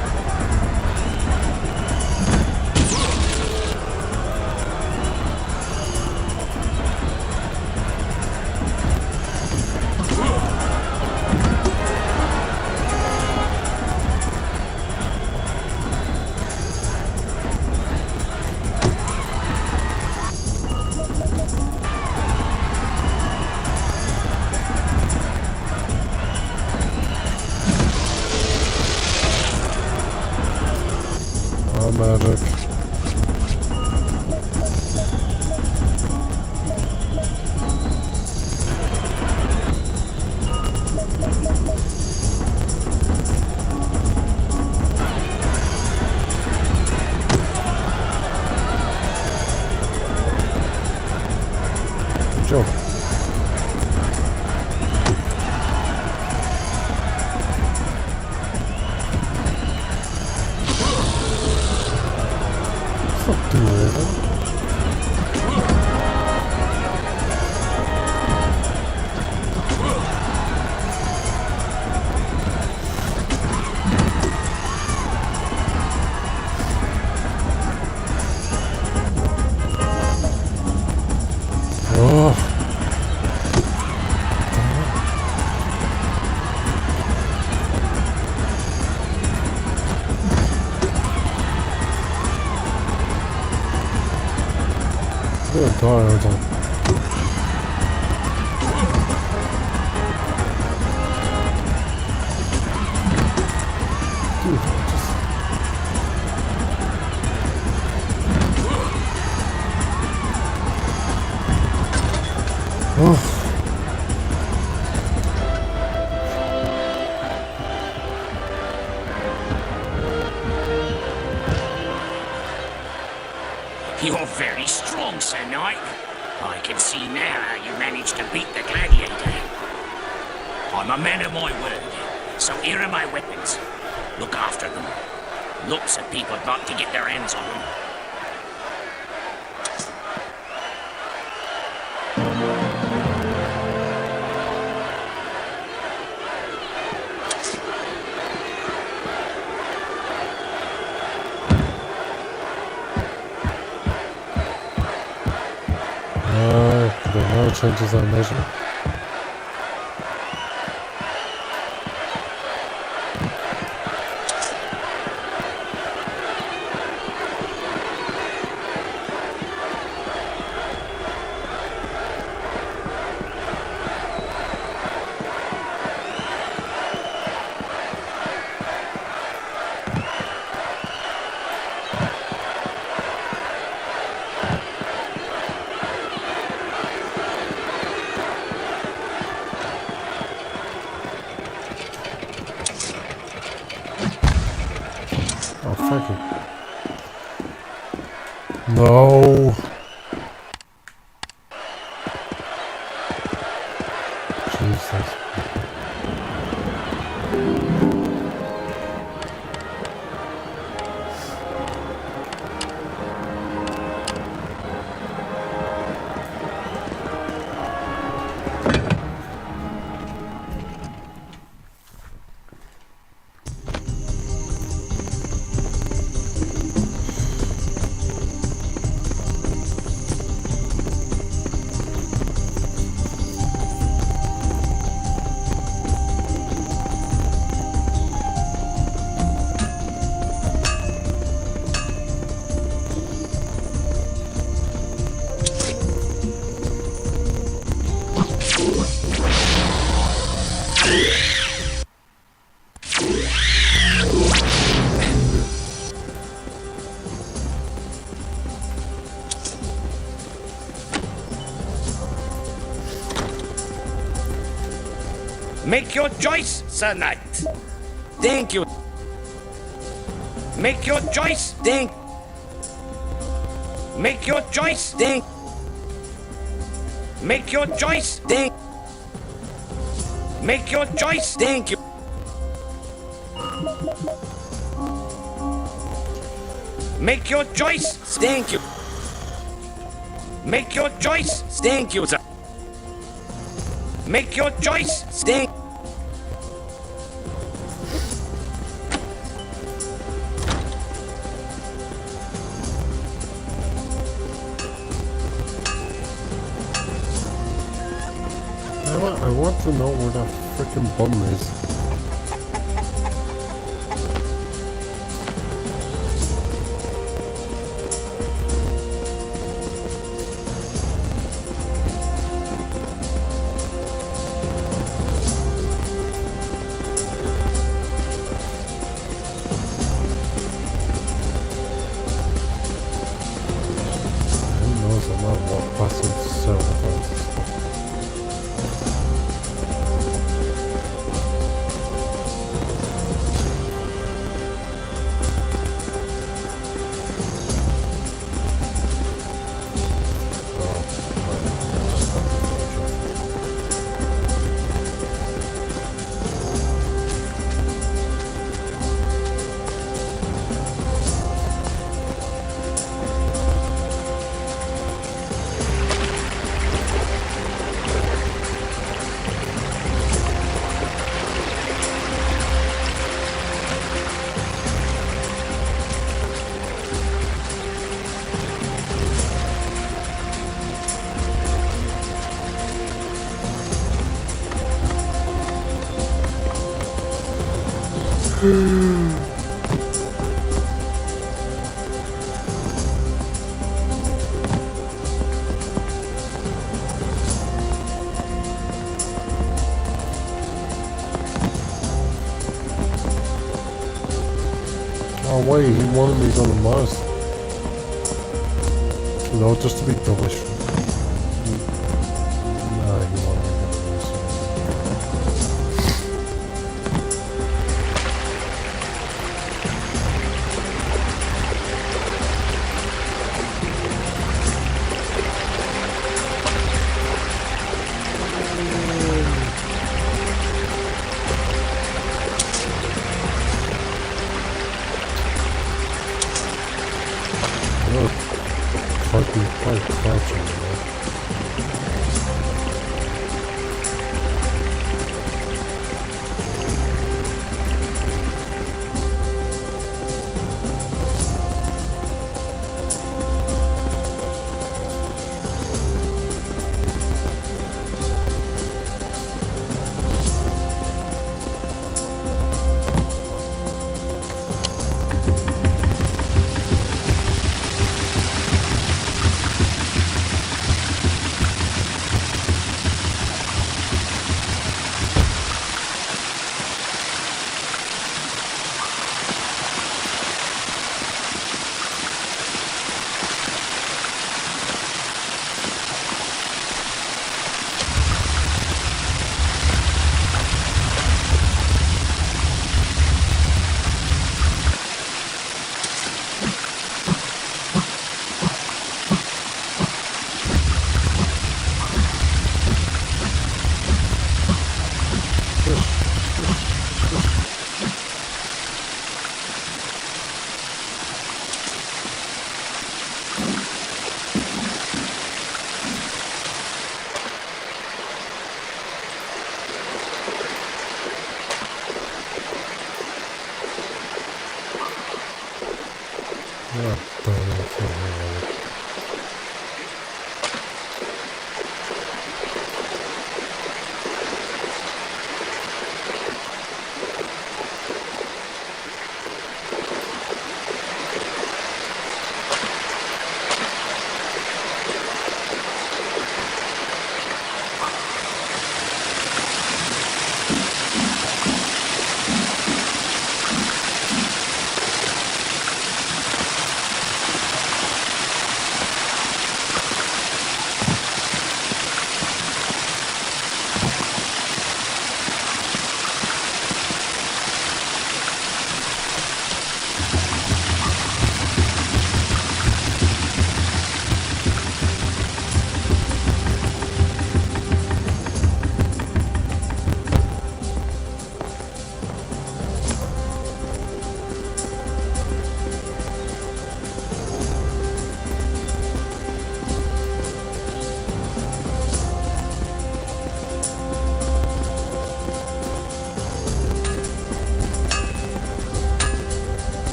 Magic. Jump. Not doing anything. Oh. same time. Dude, just... Oh. You're very strong, Sir Knight. I can see now how you managed to beat the gladiator. I'm a man of my word, so here are my weapons. Look after them. Lots of people would like to get their hands on them. There are no changes I measure. Oh, fuck it. No. Jesus. Make your choice, Sir Knight. Thank you. Make your choice. Make your choice. Make your choice. Make your choice. Thank you. Make your choice. Thank you. Make your choice. Thank you, sir. Make your choice. Thank. I want to know where that freaking bum is. Who knows about what passive server. way. He wanted me on the mouse. You know, just to be dovish. Nah, he wanted me on the mouse. Quite crouching.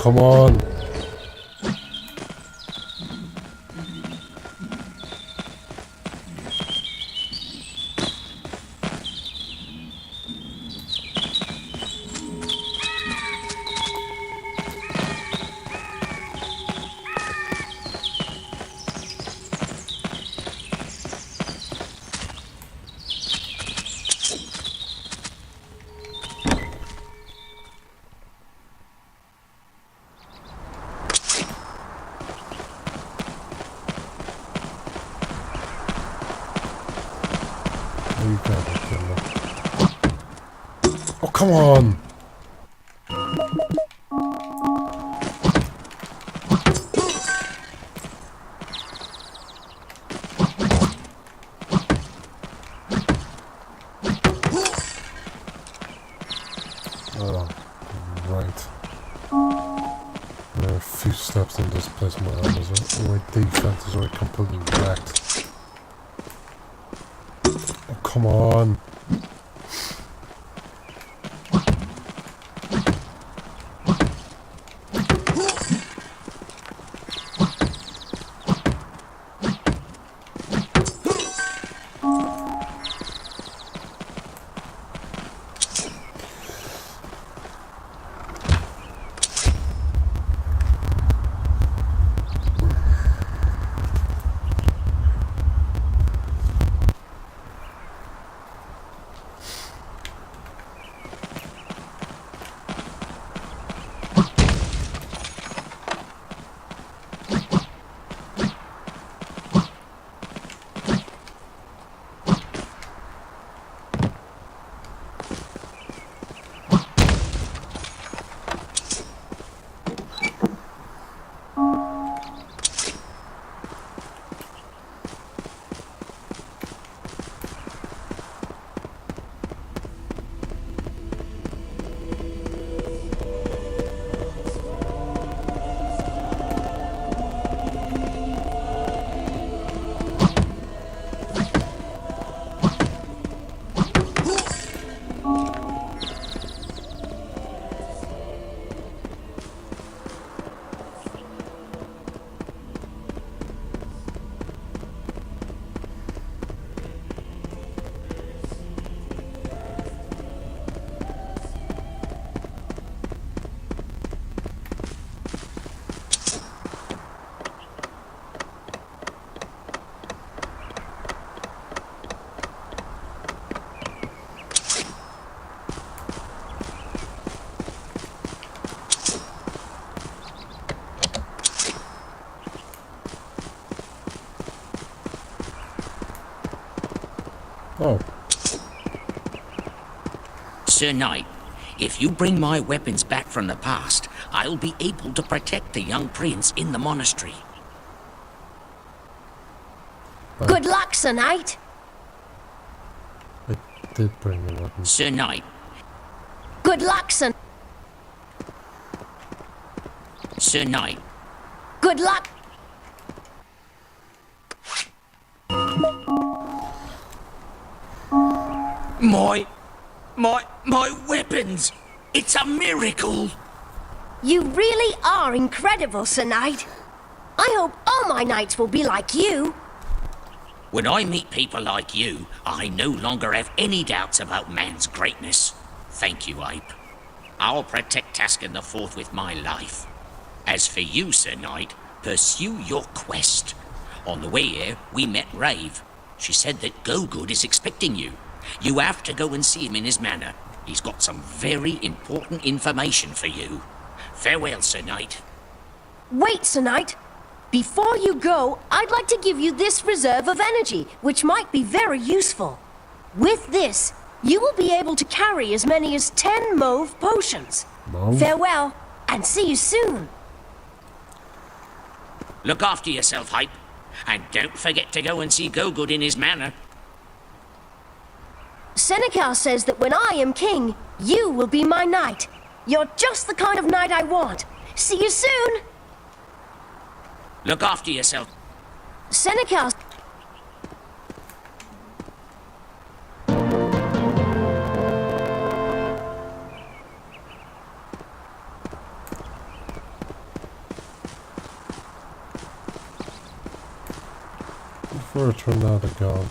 come on. You can't kill them. Oh, come on! Oh, right. There are a few steps in this place. My defense is already completely wrecked. Oh, come on. Oh. Sir Knight, if you bring my weapons back from the past, I'll be able to protect the young prince in the monastery. Good luck, Sir Knight. I did bring the weapons. Sir Knight. Good luck, Sir. Sir Knight. Good luck. My weapons! It's a miracle! You really are incredible, Sir Knight. I hope all my knights will be like you. When I meet people like you, I no longer have any doubts about man's greatness. Thank you, Ape. I'll protect Taskan the Fourth with my life. As for you, Sir Knight, pursue your quest. On the way here, we met Rave. She said that Go-Good is expecting you. You have to go and see him in his manor. He's got some very important information for you. Farewell, Sir Knight. Wait, Sir Knight. Before you go, I'd like to give you this reserve of energy, which might be very useful. With this, you will be able to carry as many as 10 mauve potions. Mauve? Farewell, and see you soon. Look after yourself, Hype. And don't forget to go and see Go-Good in his manor. Senecal says that when I am king, you will be my knight. You're just the kind of knight I want. See you soon. Look after yourself. Senecal. for a tornado gun.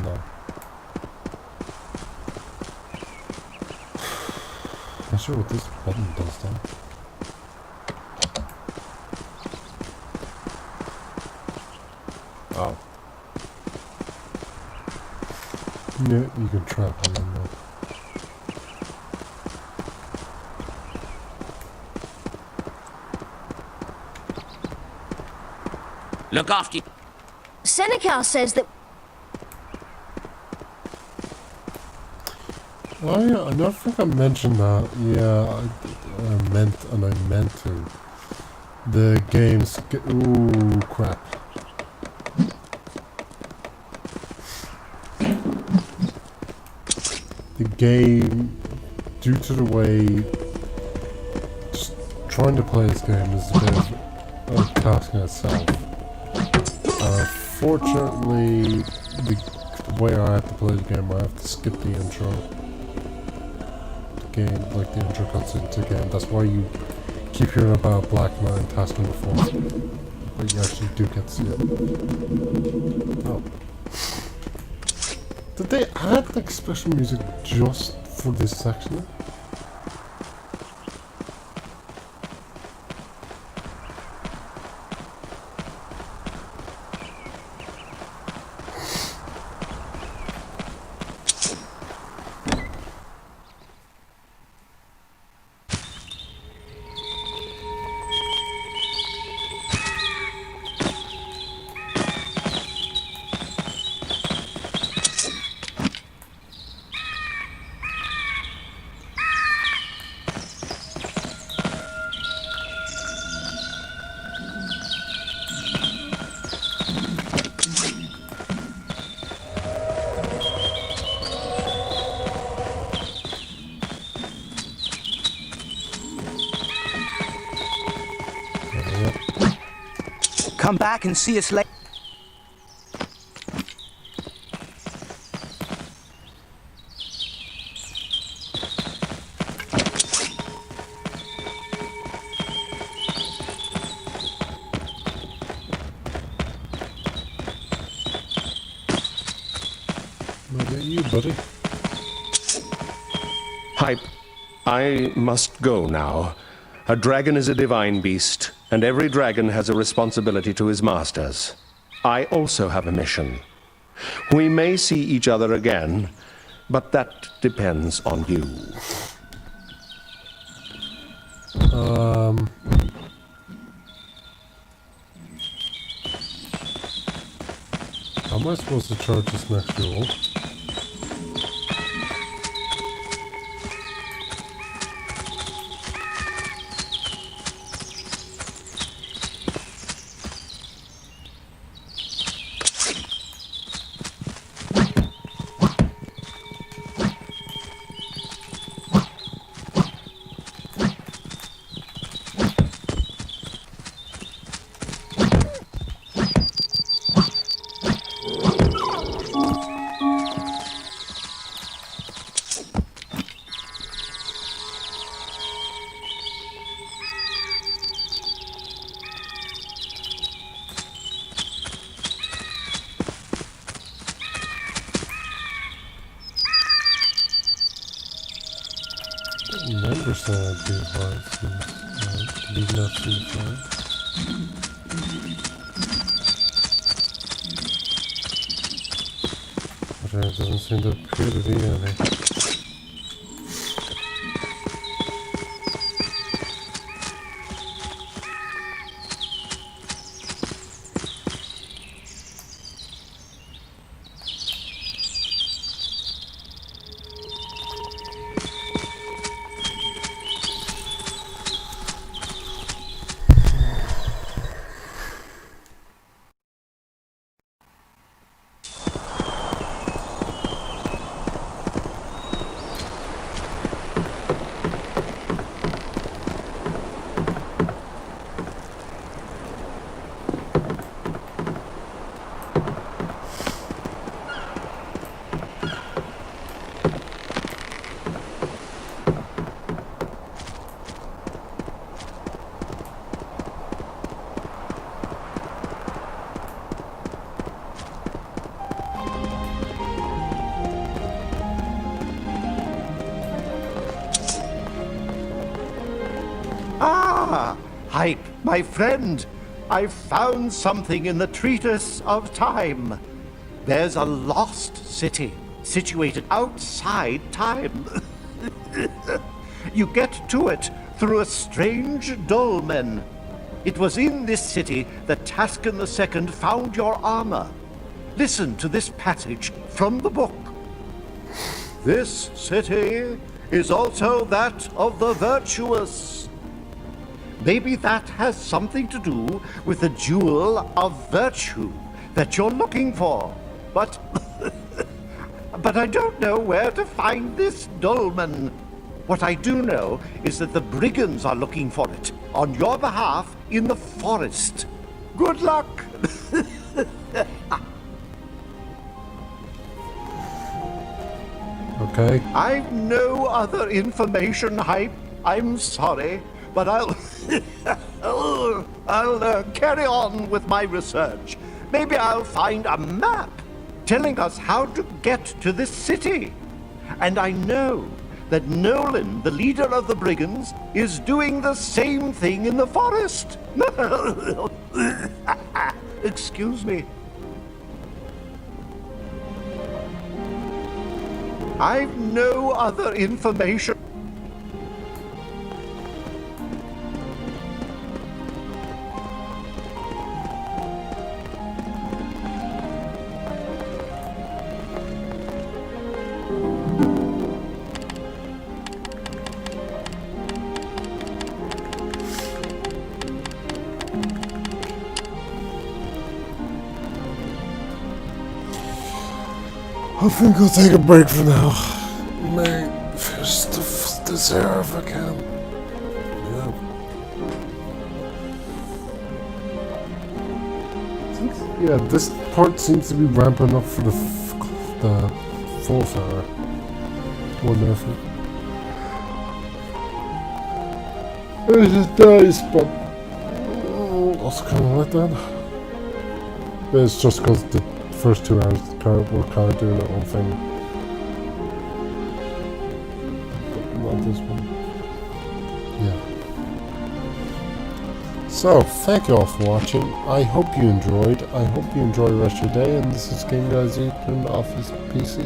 No. Not sure what this button does though. Oh. Yeah, you can trap them in there. Look after you. Senecal says that... Oh yeah, I don't think I mentioned that. Yeah, I meant to. The game's... Ooh, crap. The game, due to the way... Just trying to play this game is a bit of a task in itself. Fortunately, the way I have to play the game, I have to skip the intro. The game, like the intro cuts into the game. That's why you keep hearing about Black Knight and Taskan before. But you actually do get to see it. Oh. Did they add like special music just for this section? Come back and see us later. Look at you, buddy. Hype, I must go now. A dragon is a divine beast, and every dragon has a responsibility to his masters. I also have a mission. We may see each other again, but that depends on you. How am I supposed to charge this next fuel? Remember saying I'd be hard to be not too far. But there doesn't seem to appear to be any. Hype, my friend, I've found something in the treatise of time. There's a lost city situated outside time. You get to it through a strange dolmen. It was in this city that Taskan II found your armor. Listen to this passage from the book. This city is also that of the virtuous. Maybe that has something to do with the jewel of virtue that you're looking for. But I don't know where to find this dolmen. What I do know is that the brigands are looking for it on your behalf in the forest. Good luck. Okay. I've no other information, Hype. I'm sorry, but I'll carry on with my research. Maybe I'll find a map telling us how to get to this city. And I know that Nolan, the leader of the brigands, is doing the same thing in the forest. Excuse me. I've no other information. I think I'll take a break for now. May finish this hair if I can. Yeah. Yeah, this part seems to be ramping up for the fourth hour. More than effort. It is nice, but also kind of like that. It's just because the first 2 hours we're kind of doing their own thing. But not this one. Yeah. So, thank you all for watching. I hope you enjoyed. I hope you enjoy the rest of your day. And this is Game Guys Eat in the Office PC.